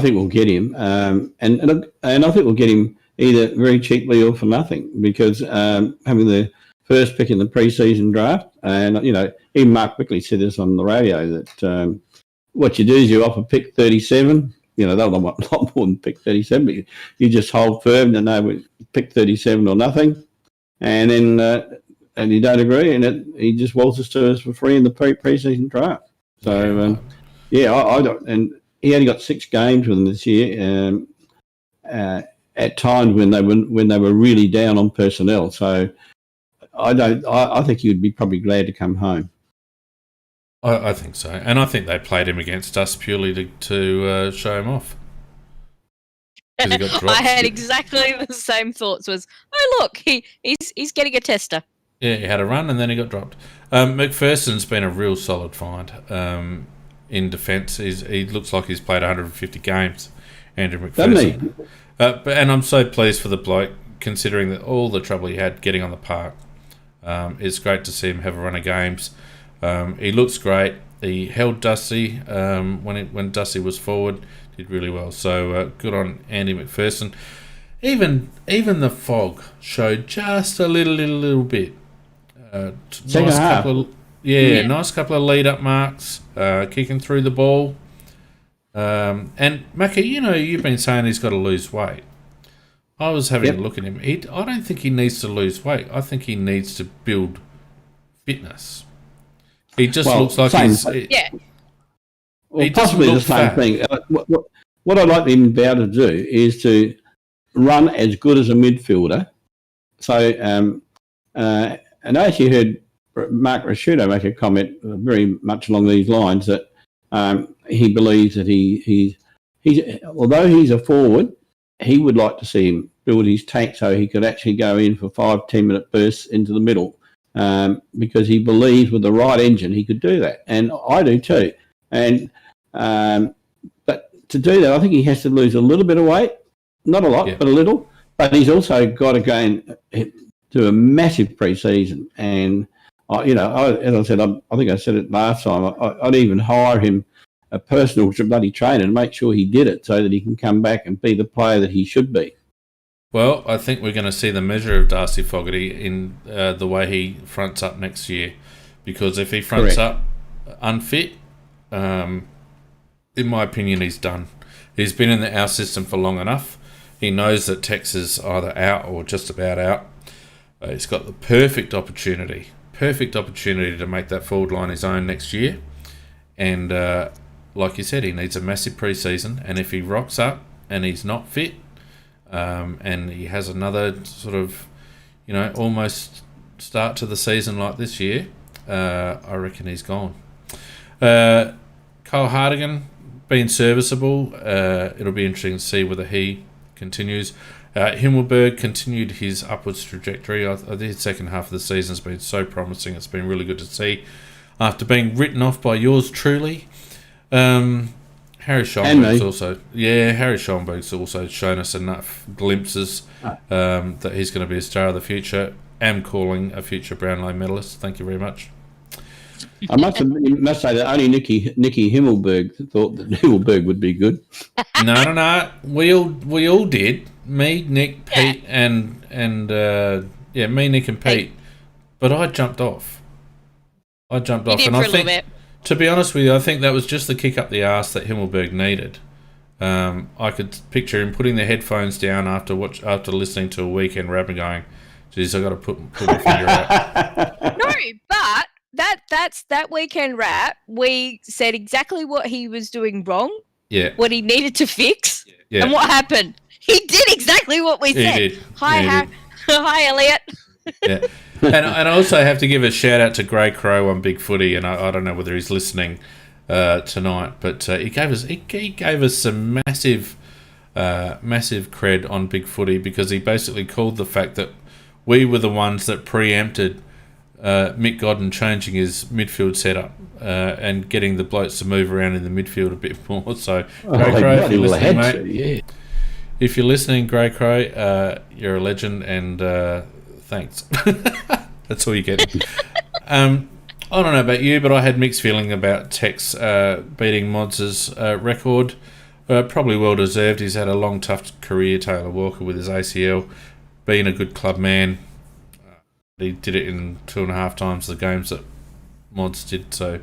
think we'll get him, and I think we'll get him either very cheaply or for nothing because having the first pick in the pre-season draft, and even Mark Bickley said this on the radio that what you do is you offer pick 37. They'll want a lot more than pick 37, but you just hold firm and know we pick 37 or nothing, and then and you don't agree, and he just waltzes to us for free in the pre-season draft. So. I don't, and he only got 6 games with them this year. At times when they were really down on personnel, so I think he would be probably glad to come home. I think so, and I think they played him against us purely to show him off. He got dropped. I had exactly the same thoughts. Look, he's getting a tester. Yeah, he had a run and then he got dropped. McPherson's been a real solid find. In defence, he looks like he's played 150 games, Andrew McPherson. And I'm so pleased for the bloke, considering that all the trouble he had getting on the park. It's great to see him have a run of games. He looks great. He held Dusty when Dusty was forward, did really well. So good on Andy McPherson. Even the fog showed just a little bit. Second half. nice couple of lead-up marks, kicking through the ball. And Macca, you've been saying he's got to lose weight. I was having a look at him. I don't think he needs to lose weight. I think he needs to build fitness. He just looks like he's... Well, possibly the same thing. What I'd like him to be able to do is to run as good as a midfielder. So, and I actually heard Mark Rashudo make a comment very much along these lines that he believes that he's although he's a forward, he would like to see him build his tank so he could actually go in for 5-10 minute bursts into the middle because he believes with the right engine he could do that. And I do too. And but to do that, I think he has to lose a little bit of weight, not a lot, but a little. But he's also got to go and do a massive pre-season. And as I said, I think I said it last time. I'd even hire him a personal bloody trainer to make sure he did it so that he can come back and be the player that he should be. Well, I think we're going to see the measure of Darcy Fogarty in the way he fronts up next year, because if he fronts up unfit, in my opinion, he's done. He's been in our system for long enough. He knows that Tex is either out or just about out. He's got the perfect opportunity to make that forward line his own next year. And like you said, he needs a massive pre-season. And if he rocks up and he's not fit, and he has another sort of, almost start to the season like this year, I reckon he's gone. Kyle Hartigan, being serviceable, it'll be interesting to see whether he continues. Himmelberg continued his upwards trajectory. I think the second half of the season has been so promising. It's been really good to see. After being written off by yours truly, Harry Schoenberg's also shown us enough glimpses that he's going to be a star of the future. Am calling a future Brownlow medalist. Thank you very much. I must say that only Nicky Himmelberg thought that Himmelberg would be good. No. We all did. Me, Nick, Pete, and me, Nick, and Pete. But I jumped off. And I think, to be honest with you, I think that was just the kick up the arse that Himmelberg needed. I could picture him putting the headphones down after listening to a weekend rap and going, "Geez, I got to put my finger out." No, but that weekend rap. We said exactly what he was doing wrong. Yeah. What he needed to fix. Yeah. And what happened? He did exactly what we said. He did. Hi, Elliot. Yeah. And I also have to give a shout out to Grey Crow on Big Footy, and I don't know whether he's listening tonight, but he gave us some massive cred on Big Footy, because he basically called the fact that we were the ones that preempted Mick Godden changing his midfield setup and getting the blokes to move around in the midfield a bit more. So, Grey Crow, if you're listening, mate, if you're listening, Grey Crow, you're a legend, and thanks. That's all you get. I don't know about you, but I had mixed feeling about Tex beating Mods' record. Probably well deserved. He's had a long, tough career, Taylor Walker, with his ACL, being a good club man. He did it in 2.5 times the games that Mods did. So,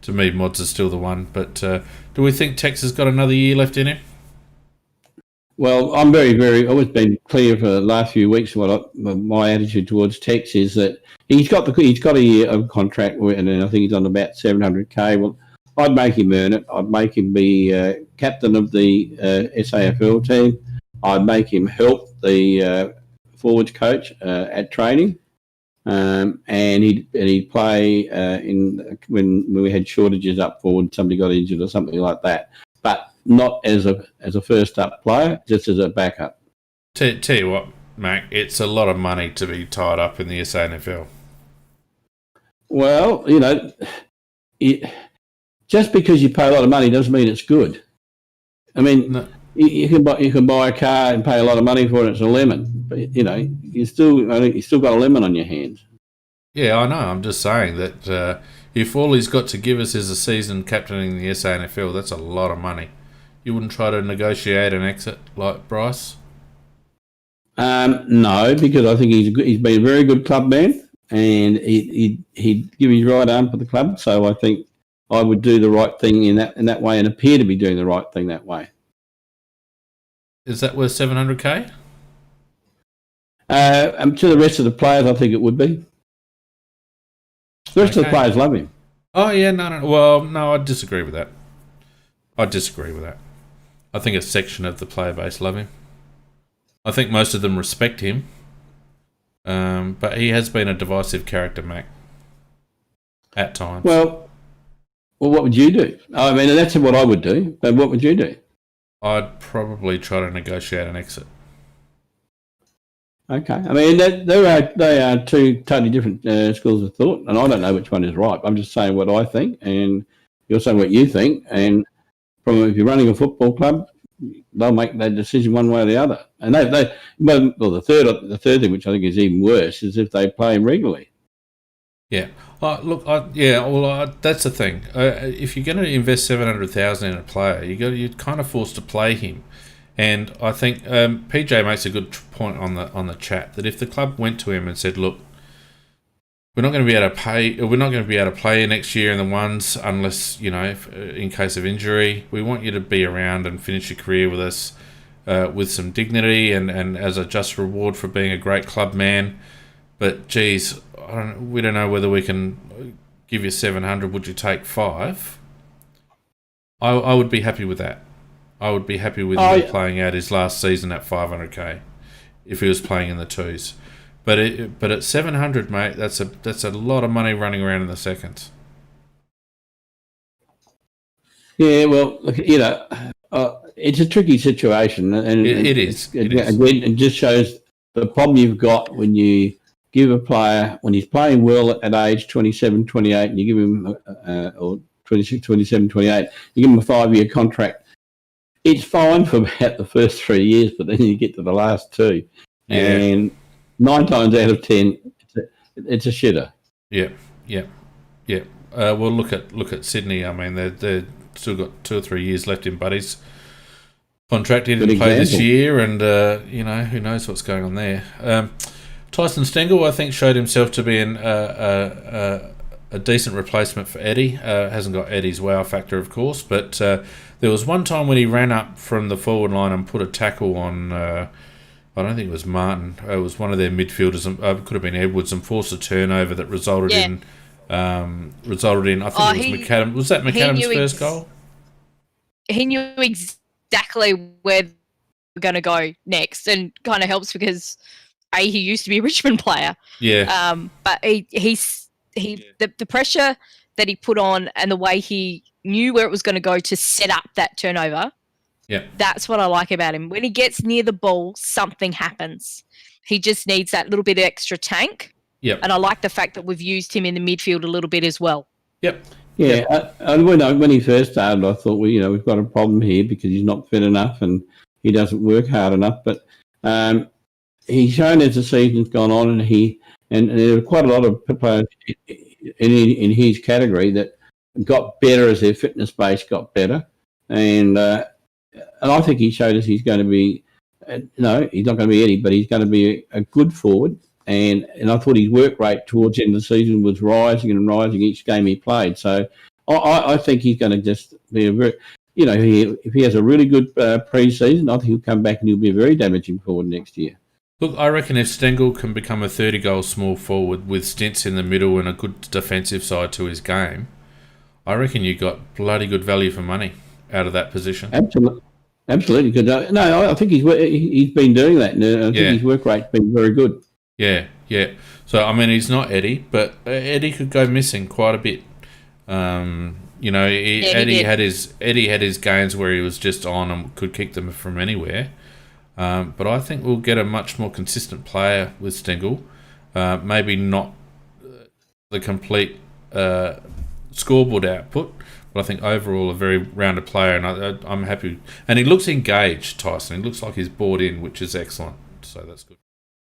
to me, Mods is still the one. But do we think Tex has got another year left in him? Well, I'm very, always been clear for the last few weeks what my attitude towards Tex is that he's got a year of contract, and I think he's on about 700k. Well, I'd make him earn it. I'd make him be captain of the SAFL team. I'd make him help the forwards coach at training, and he'd play when we had shortages up forward. Somebody got injured or something like that, but not as a first up player, just as a backup. Tell you what, Mac, it's a lot of money to be tied up in the SANFL. Well, just because you pay a lot of money doesn't mean it's good. I mean, no. you can buy a car and pay a lot of money for it. It's a lemon, but you still got a lemon on your hands. Yeah, I know. I'm just saying that if all he's got to give us is a season captaining the SANFL, that's a lot of money. You wouldn't try to negotiate an exit like Bryce? No, because I think he's been a very good club man. and he'd give his right arm for the club. So I think I would do the right thing in that way, and appear to be doing the right thing that way. Is that worth 700k? To the rest of the players, I think it would be. The rest of the players love him. Oh yeah, no. Well, no, I disagree with that. I think a section of the player base love him. I think most of them respect him. But he has been a divisive character, Mac. At times. Well, what would you do? I mean, that's what I would do. But what would you do? I'd probably try to negotiate an exit. Okay. I mean, they are two totally different schools of thought, and I don't know which one is right. I'm just saying what I think, and you're saying what you think. And if you're running a football club, they'll make that decision one way or the other. And the third thing, which I think is even worse, is if they play him regularly. Yeah. That's the thing. If you're going to invest 700,000 in a player, you're kind of forced to play him. And I think PJ makes a good point on the chat that if the club went to him and said, "Look, we're not going to be able to pay. We're not going to be able to play you next year in the ones unless in case of injury. We want you to be around and finish your career with us with some dignity and as a just reward for being a great club man. But geez, we don't know whether we can give you 700. Would you take 5? I would be happy with that. I would be happy with him playing out his last season at 500k if he was playing in the twos. But at 700, mate, that's a lot of money running around in the seconds. Yeah, well, it's a tricky situation, and it is. Again, it just shows the problem you've got when you give a player when he's playing well at age 27, 28, and you give him or 26, 27, 28, you give him a 5-year contract. It's fine for about the first 3 years, but then you get to the last 2, and 9 times out of 10, it's a shitter. Yeah. Well, look at Sydney. I mean, they've still got 2 or 3 years left in Buddy's contract. He didn't play this year, and who knows what's going on there. Tyson Stengel, I think, showed himself to be a decent replacement for Eddie. Hasn't got Eddie's wow factor, of course, but there was one time when he ran up from the forward line and put a tackle on, I don't think it was Martin, it was one of their midfielders, could have been Edwards, and forced a turnover that resulted in, I think it was Macadam. Was that Macadam's first goal? He knew exactly where they were going to go next, and kind of helps because he used to be a Richmond player. Yeah. But the pressure that he put on and the way he knew where it was going to go to set up that turnover. Yeah. That's what I like about him. When he gets near the ball, something happens. He just needs that little bit of extra tank. Yep. And I like the fact that we've used him in the midfield a little bit as well. Yep. Yeah. When he first started, I thought, we've got a problem here because he's not fit enough and he doesn't work hard enough. But he's shown as the season's gone on, and there are quite a lot of players in his category that got better as their fitness base got better, and I think he showed us he's going to be he's not going to be Eddie, but he's going to be a good forward, and I thought his work rate towards the end of the season was rising each game he played. So I think he's going to just be a very, if he has a really good pre-season, I think he'll come back and he'll be a very damaging forward next year. Look, I reckon if Stengel can become a 30-goal small forward with stints in the middle and a good defensive side to his game, I reckon you got bloody good value for money out of that position. Absolutely. Because, I think he's been doing that. And I think his work rate's been very good. Yeah. So, I mean, he's not Eddie, but Eddie could go missing quite a bit. Eddie had his games where he was just on and could kick them from anywhere. But I think we'll get a much more consistent player with Stengel. Maybe not the complete scoreboard output, but I think overall a very rounded player, and I'm happy. And he looks engaged, Tyson. He looks like he's bought in, which is excellent. So that's good.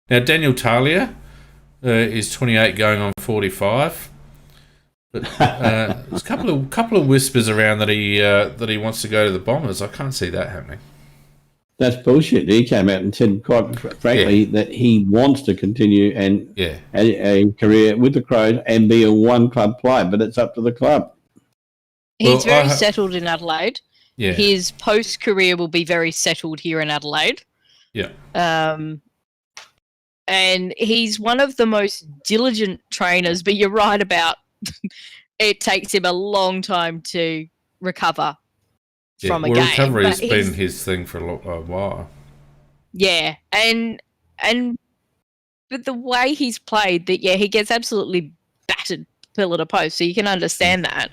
Now, Daniel Talia is 28 going on 45. But there's a couple of whispers around that he wants to go to the Bombers. I can't see that happening. That's bullshit. He came out and said, quite frankly, that he wants to continue and a career with the Crows and be a one-club player, but it's up to the club. He's very settled in Adelaide. Yeah. His post-career will be very settled here in Adelaide. Yeah. And he's one of the most diligent trainers, but you're right about it takes him a long time to recover from a game. Recovery has been his thing for a while. Yeah, and but the way he's played, that he gets absolutely battered pillar to post, so you can understand that.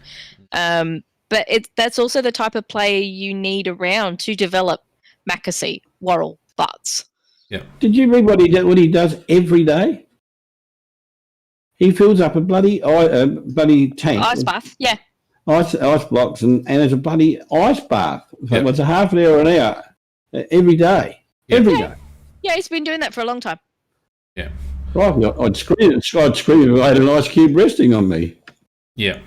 But that's also the type of player you need around to develop Macasey, Worrell, Butts. Yeah. Did you read what he does every day? He fills up a bloody tank. Ice bath, yeah. Ice blocks and there's a bloody ice bath. Yep. It's a half an hour, an hour every day. Yep. Every day. Yeah, he's been doing that for a long time. Yeah. Right, I'd scream if I had an ice cube resting on me. Yeah.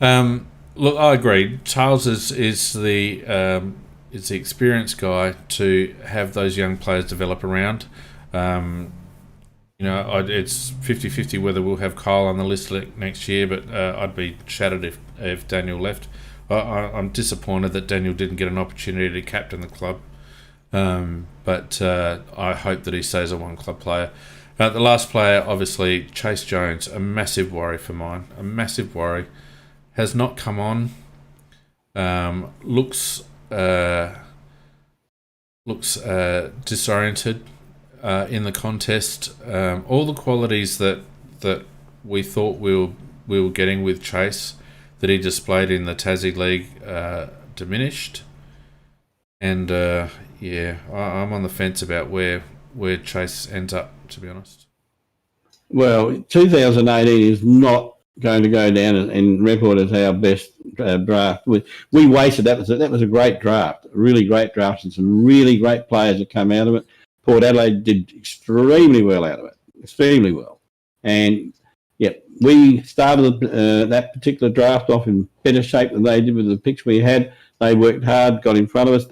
Look, I agree. Charles is the experienced guy to have those young players develop around. It's 50-50 whether we'll have Kyle on the list next year, but I'd be shattered if Daniel left. I'm disappointed that Daniel didn't get an opportunity to captain the club, but I hope that he stays a one-club player. The last player, obviously, Chase Jones, a massive worry for mine. A massive worry. Has not come on. Looks disoriented in the contest. All the qualities that we thought we were getting with Chase that he displayed in the Tassie League diminished. And I'm on the fence about where Chase ends up, to be honest. Well, 2018 is not going to go down and record as our best draft. We wasted that. That was a great draft, a really great draft, and some really great players that came out of it. Port Adelaide did extremely well out of it, extremely well. And we started that particular draft off in better shape than they did with the picks we had. They worked hard, got in front of us.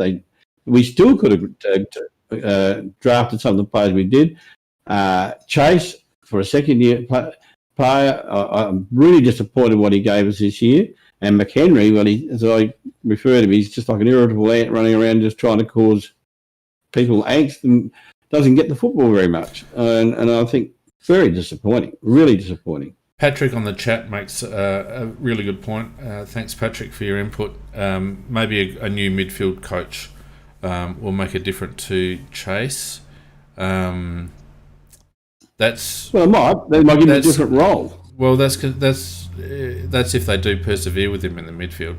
We still could have drafted some of the players we did. Chase, for a second-year player, I'm really disappointed what he gave us this year. And McHenry, as I refer to him, he's just like an irritable ant running around just trying to cause people angst and doesn't get the football very much. And I think very disappointing, really disappointing. Patrick on the chat makes a really good point. Thanks, Patrick, for your input. Maybe a new midfield coach will make a difference to Chase. They might give him a different role. Well, that's if they do persevere with him in the midfield.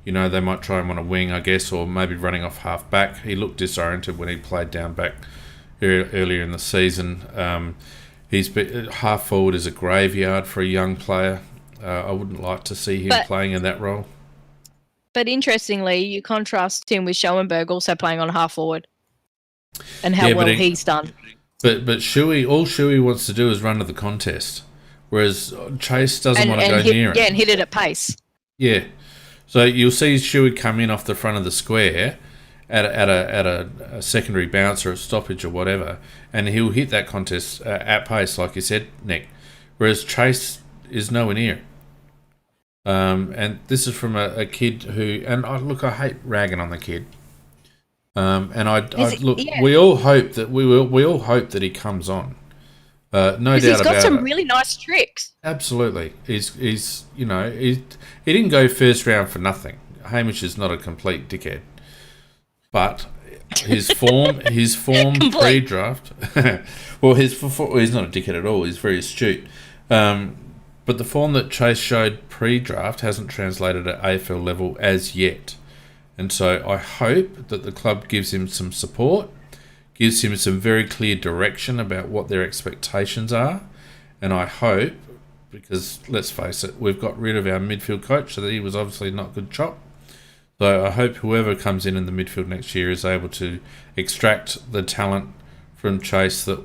They might try him on a wing, I guess, or maybe running off half back. He looked disoriented when he played down back earlier in the season. Half forward is a graveyard for a young player. I wouldn't like to see him playing in that role. But interestingly, you contrast him with Schoenberg also playing on half forward, and how well he's done. But Shuey, all Shuey wants to do is run to the contest, whereas Chase doesn't want to go near it. Yeah, and hit it at pace. Yeah, so you'll see Shuey come in off the front of the square at a secondary bounce or a stoppage or whatever, and he'll hit that contest at pace, like you said, Nick. Whereas Chase is nowhere near. And this is from a kid who, and I hate ragging on the kid. We all hope that he comes on. No doubt about it. He's got some really nice tricks. Absolutely, he didn't go first round for nothing. Hamish is not a complete dickhead, but his form pre-draft. Well, he's not a dickhead at all. He's very astute. But the form that Chase showed pre-draft hasn't translated at AFL level as yet. And so I hope that the club gives him some support, gives him some very clear direction about what their expectations are. And I hope, because let's face it, we've got rid of our midfield coach, so that he was obviously not good chop. So I hope whoever comes in the midfield next year is able to extract the talent from Chase that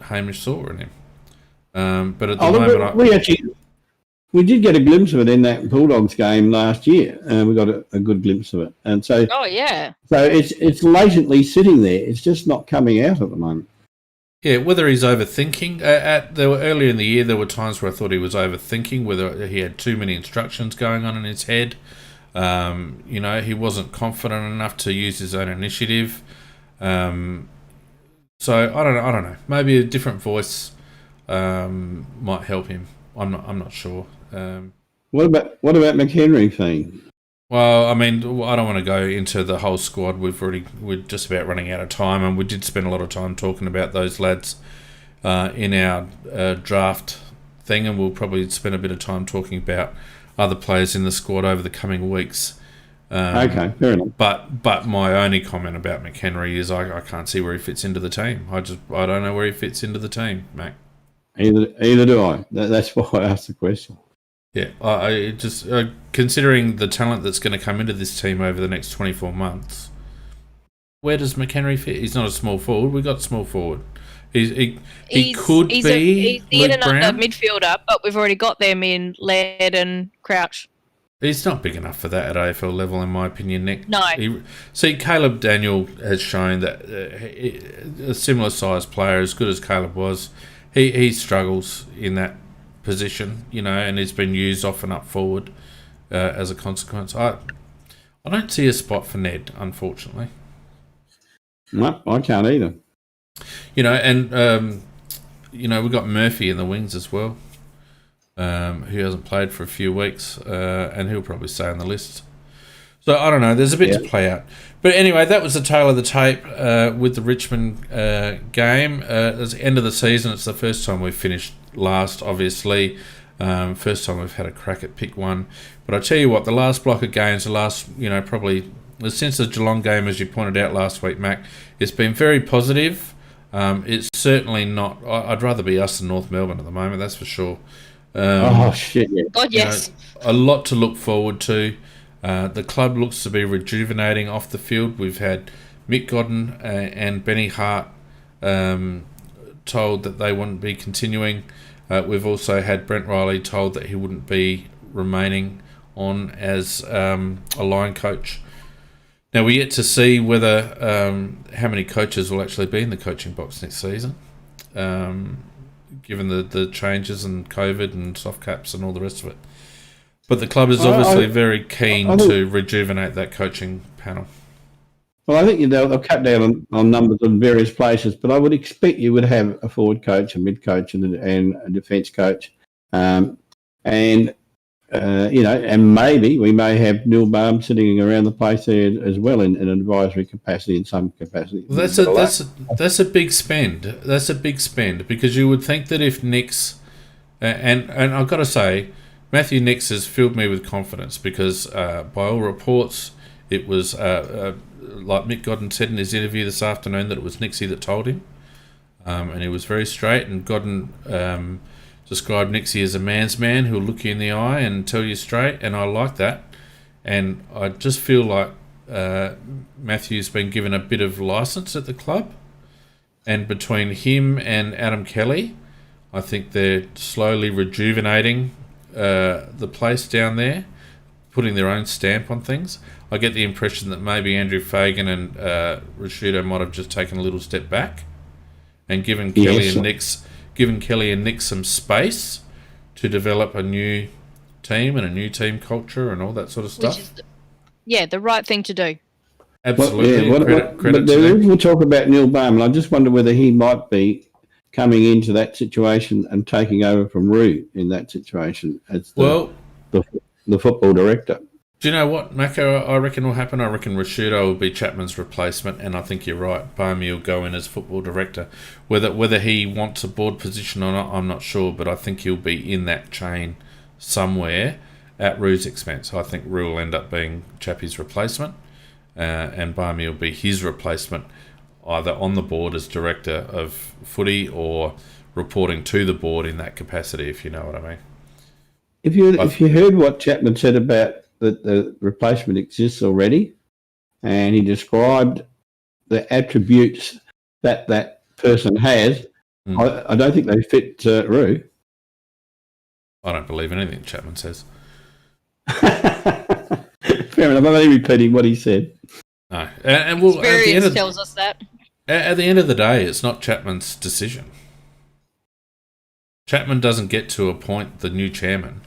Hamish saw in him. But at the moment... we did get a glimpse of it in that Bulldogs game last year. We got a good glimpse of it, and so it's latently sitting there. It's just not coming out at the moment. Yeah, whether he's overthinking. Earlier in the year, there were times where I thought he was overthinking, whether he had too many instructions going on in his head. He wasn't confident enough to use his own initiative. So I don't know. Maybe a different voice might help him. I'm not sure. What about McHenry thing? Well, I mean, I don't want to go into the whole squad. We're just about running out of time, and we did spend a lot of time talking about those lads in our draft thing, and we'll probably spend a bit of time talking about other players in the squad over the coming weeks. Okay, fair enough. But my only comment about McHenry is I can't see where he fits into the team. I don't know where he fits into the team, Mac. Either do I. That's why I asked the question. Yeah, I just considering the talent that's going to come into this team over the next 24 months, where does McHenry fit? He's not a small forward. We got small forward. He could be He's the in Luke and under Brown. midfielder, but we've already got them in Laird and Crouch. He's not big enough for that at AFL level, in my opinion, Nick. No. Caleb Daniel has shown that a similar sized player, as good as Caleb was, he struggles in that position, and he's been used often up forward as a consequence. I don't see a spot for Ned, unfortunately. No, I can't either. We've got Murphy in the wings as well, who hasn't played for a few weeks, and he'll probably stay on the list. So I don't know. There's a bit to play out. But anyway, that was the tale of the tape with the Richmond game. It's the end of the season. It's the first time we've finished last, obviously. First time we've had a crack at pick one. But I tell you what, the last block of games, probably since the Geelong game, as you pointed out last week, Mac, it's been very positive. It's certainly not. I'd rather be us than North Melbourne at the moment, that's for sure. Shit! Yeah. God, yes. A lot to look forward to. The club looks to be rejuvenating off the field. We've had Mick Godden and Benny Hart told that they wouldn't be continuing. We've also had Brent Riley told that he wouldn't be remaining on as a line coach. Now, we're yet to see whether how many coaches will actually be in the coaching box next season, given the changes and COVID and soft caps and all the rest of it. But the club is obviously very keen to rejuvenate that coaching panel. Well, I think they'll cut down on numbers in various places, but I would expect you would have a forward coach, a mid coach, and a defence coach, and maybe we may have Neil Baum sitting around the place there as well in an advisory capacity, in some capacity. Well, that's a big spend. That's a big spend, because you would think that if Nix and I've got to say, Matthew Nix has filled me with confidence, because by all reports, it was like Mick Godden said in his interview this afternoon, that it was Nixie that told him, and he was very straight. And Godden described Nixie as a man's man who'll look you in the eye and tell you straight, and I like that. And I just feel like Matthew's been given a bit of licence at the club, and between him and Adam Kelly, I think they're slowly rejuvenating the place down there, putting their own stamp on things. I get the impression that maybe Andrew Fagan and Rashudo might have just taken a little step back and given Kelly and Nick some space to develop a new team and a new team culture and all that sort of stuff. Which is the right thing to do. Absolutely. But we'll talk about Neil Baum, and I just wonder whether he might be coming into that situation and taking over from Roo in that situation as the football director. Do you know what, Mako, I reckon will happen? I reckon Rashudo will be Chapman's replacement, and I think you're right. Barmy will go in as football director. Whether he wants a board position or not, I'm not sure, but I think he'll be in that chain somewhere at Roo's expense. I think Roo will end up being Chappie's replacement, and Barmy will be his replacement, either on the board as director of footy or reporting to the board in that capacity, if you know what I mean. If you heard what Chapman said about that the replacement exists already, and he described the attributes that person has, I don't think they fit Roo. I don't believe anything Chapman says. Fair enough. I'm only repeating what he said. No, and well, Experience tells us that. At the end of the day, it's not Chapman's decision. Chapman doesn't get to appoint the new chairman.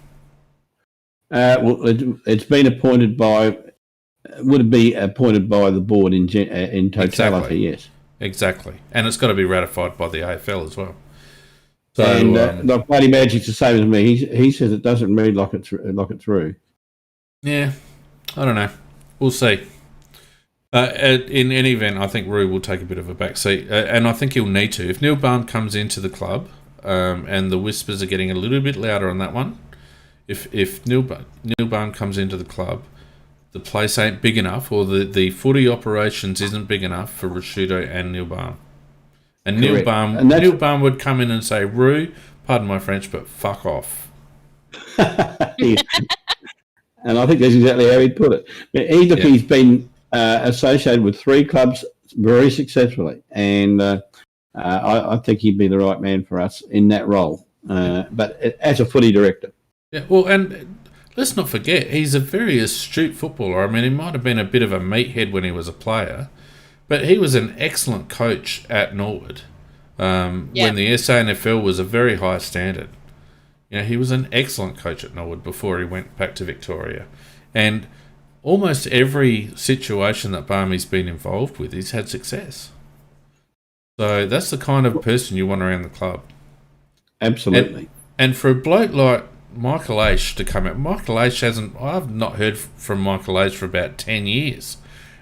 Well, it's been appointed by. Would it be appointed by the board in totality? Exactly. Yes. Exactly, and it's got to be ratified by the AFL as well. So, And like Bloody Magic's the same as me. He says it doesn't read like it's through. yeah, I don't know. We'll see. In any event, I think Roo will take a bit of a backseat, and I think he'll need to. If Neil Balme comes into the club, and the whispers are getting a little bit louder on that one, if Neil Balme comes into the club, the place ain't big enough, or the footy operations isn't big enough for Rashudo and Neil Balme. And Neil Balme would come in and say, Roo, pardon my French, but fuck off. Yeah. And I think that's exactly how he'd put it. But he's been associated with 3 clubs very successfully, and I think he'd be the right man for us in that role. But as a footy director. Yeah, well, and let's not forget, he's a very astute footballer. I mean, he might have been a bit of a meathead when he was a player, but he was an excellent coach at Norwood when the SANFL was a very high standard. You know, he was an excellent coach at Norwood before he went back to Victoria. And almost every situation that Barmy's been involved with, he's had success. So that's the kind of person you want around the club. Absolutely. And for a bloke like Michael Aish to come out, I've not heard from Michael Aish for about 10 years.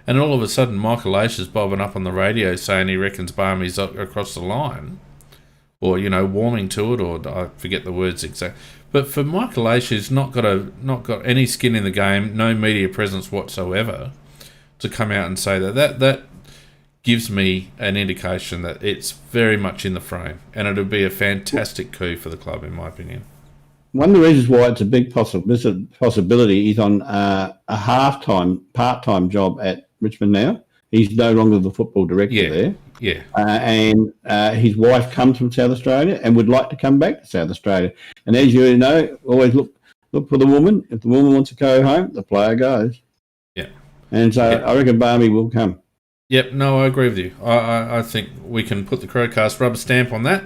And all of a sudden, Michael Aish is bobbing up on the radio saying he reckons Barmy's across the line. Or, you know, warming to it, or I forget the words exactly. But for Michael Aish, who's not got any skin in the game, no media presence whatsoever, to come out and say that gives me an indication that it's very much in the frame, and it'll be a fantastic coup for the club, in my opinion. One of the reasons why it's a big possibility is on a part-time job at Richmond now. He's no longer the football director there. Yeah. And his wife comes from South Australia and would like to come back to South Australia. And as you know, always look for the woman. If the woman wants to go home, the player goes. Yeah. And so I reckon Barmy will come. Yep, no, I agree with you. I think we can put the CrowCast rubber stamp on that.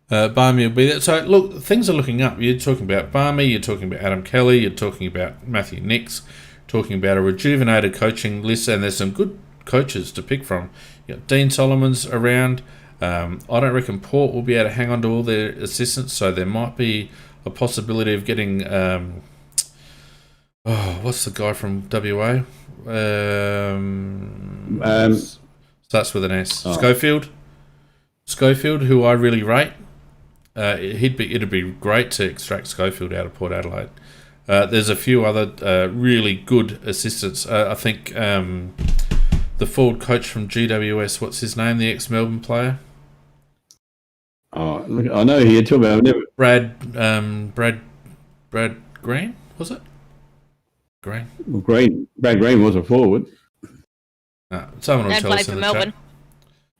Barmy will be there. So, look, things are looking up. You're talking about Barmy, you're talking about Adam Kelly, you're talking about Matthew Nix, talking about a rejuvenated coaching list, and there's some good coaches to pick from. You know, Dean Solomon's around. I don't reckon Port will be able to hang on to all their assistants, so there might be a possibility of getting what's the guy from WA? Starts with an S. Schofield, who I really rate. It'd be great to extract Schofield out of Port Adelaide. There's a few other really good assistants. I think the forward coach from GWS, what's his name? The ex-Melbourne player. Oh, look, I know who you're talking about. Brad Green, was it? Green. Well, Brad Green was a forward. Someone will And tell played us in for the Melbourne. chat.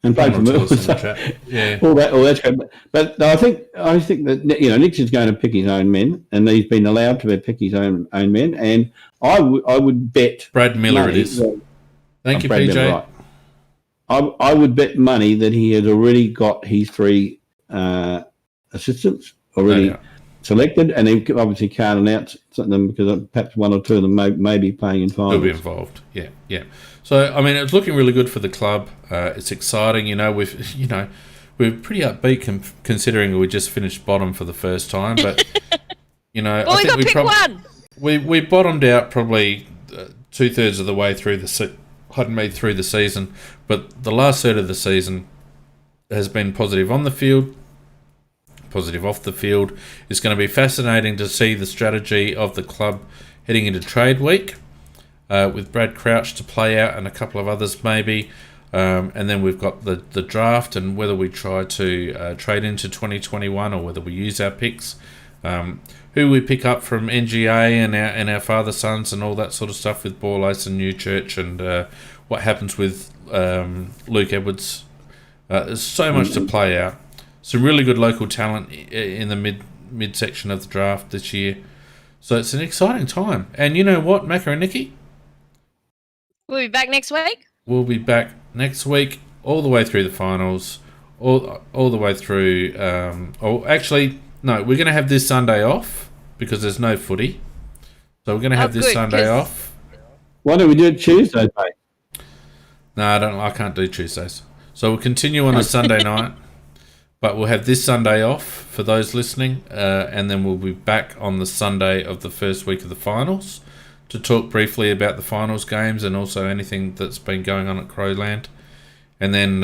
And played for Melbourne. Yeah. All that's good. But I think that, you know, Nix is going to pick his own men, and he's been allowed to pick his own men. And I would bet Brad Miller money, it is. Thank you, PJ. Miller, right. I would bet money that he has already got his 3 assistants already selected, and he obviously can't announce them because perhaps 1 or 2 of them may be playing in finals. He'll be involved. Yeah. So I mean, it's looking really good for the club. It's exciting. We're pretty upbeat considering we just finished bottom for the first time. But well, I think we got we bottomed out probably 2/3 of the way through the season. But the last third of the season has been positive on the field, positive off the field. It's going to be fascinating to see the strategy of the club heading into trade week. With Brad Crouch to play out and a couple of others maybe. And then we've got the draft and whether we try to trade into 2021 or whether we use our picks. Who we pick up from NGA and our father sons and all that sort of stuff with Borlase and Newchurch and what happens with Luke Edwards. There's so much to play out. Some really good local talent in the midsection of the draft this year. So it's an exciting time. And you know what, Macca and Nikki? We'll be back next week. We'll be back next week, all the way through the finals, all the way through. No, we're going to have this Sunday off because there's no footy. So we're going to have this Sunday off. Why don't we do it Tuesday, mate? No, I can't do Tuesdays. So we'll continue on a Sunday night, but we'll have this Sunday off for those listening, and then we'll be back on the Sunday of the first week of the finals to talk briefly about the finals games and also anything that's been going on at Crowland. And then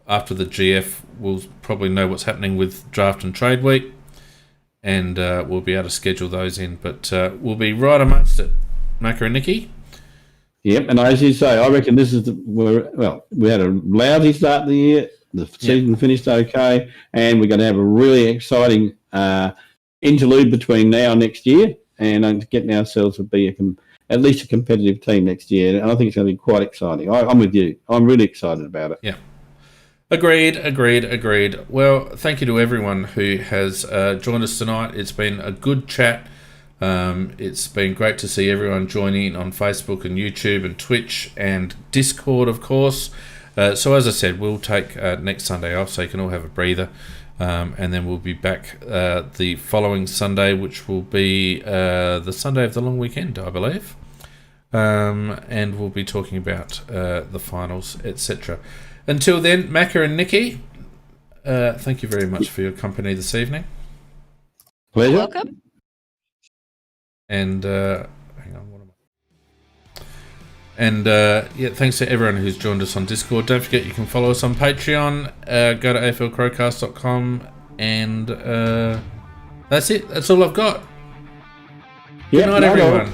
after the GF, we'll probably know what's happening with Draft and Trade Week, and we'll be able to schedule those in. But we'll be right amongst it. Macca and Nikki? Yep, and as you say, I reckon this is we had a lousy start to the year. The season finished okay, and we're going to have a really exciting interlude between now and next year, and getting ourselves to be at least a competitive team next year. And I think it's going to be quite exciting. I'm with you. I'm really excited about it. Yeah. Agreed. Well, thank you to everyone who has joined us tonight. It's been a good chat. It's been great to see everyone joining on Facebook and YouTube and Twitch and Discord, of course. So as I said, we'll take next Sunday off so you can all have a breather. And then we'll be back the following Sunday, which will be the Sunday of the long weekend, I believe. And we'll be talking about the finals, etc. Until then, Macca and Nikki, thank you very much for your company this evening. Pleasure. Welcome. And hang on, what am I? And thanks to everyone who's joined us on Discord. Don't forget you can follow us on Patreon. Go to aflcrowcast.com, and that's it. That's all I've got. Good night, everyone.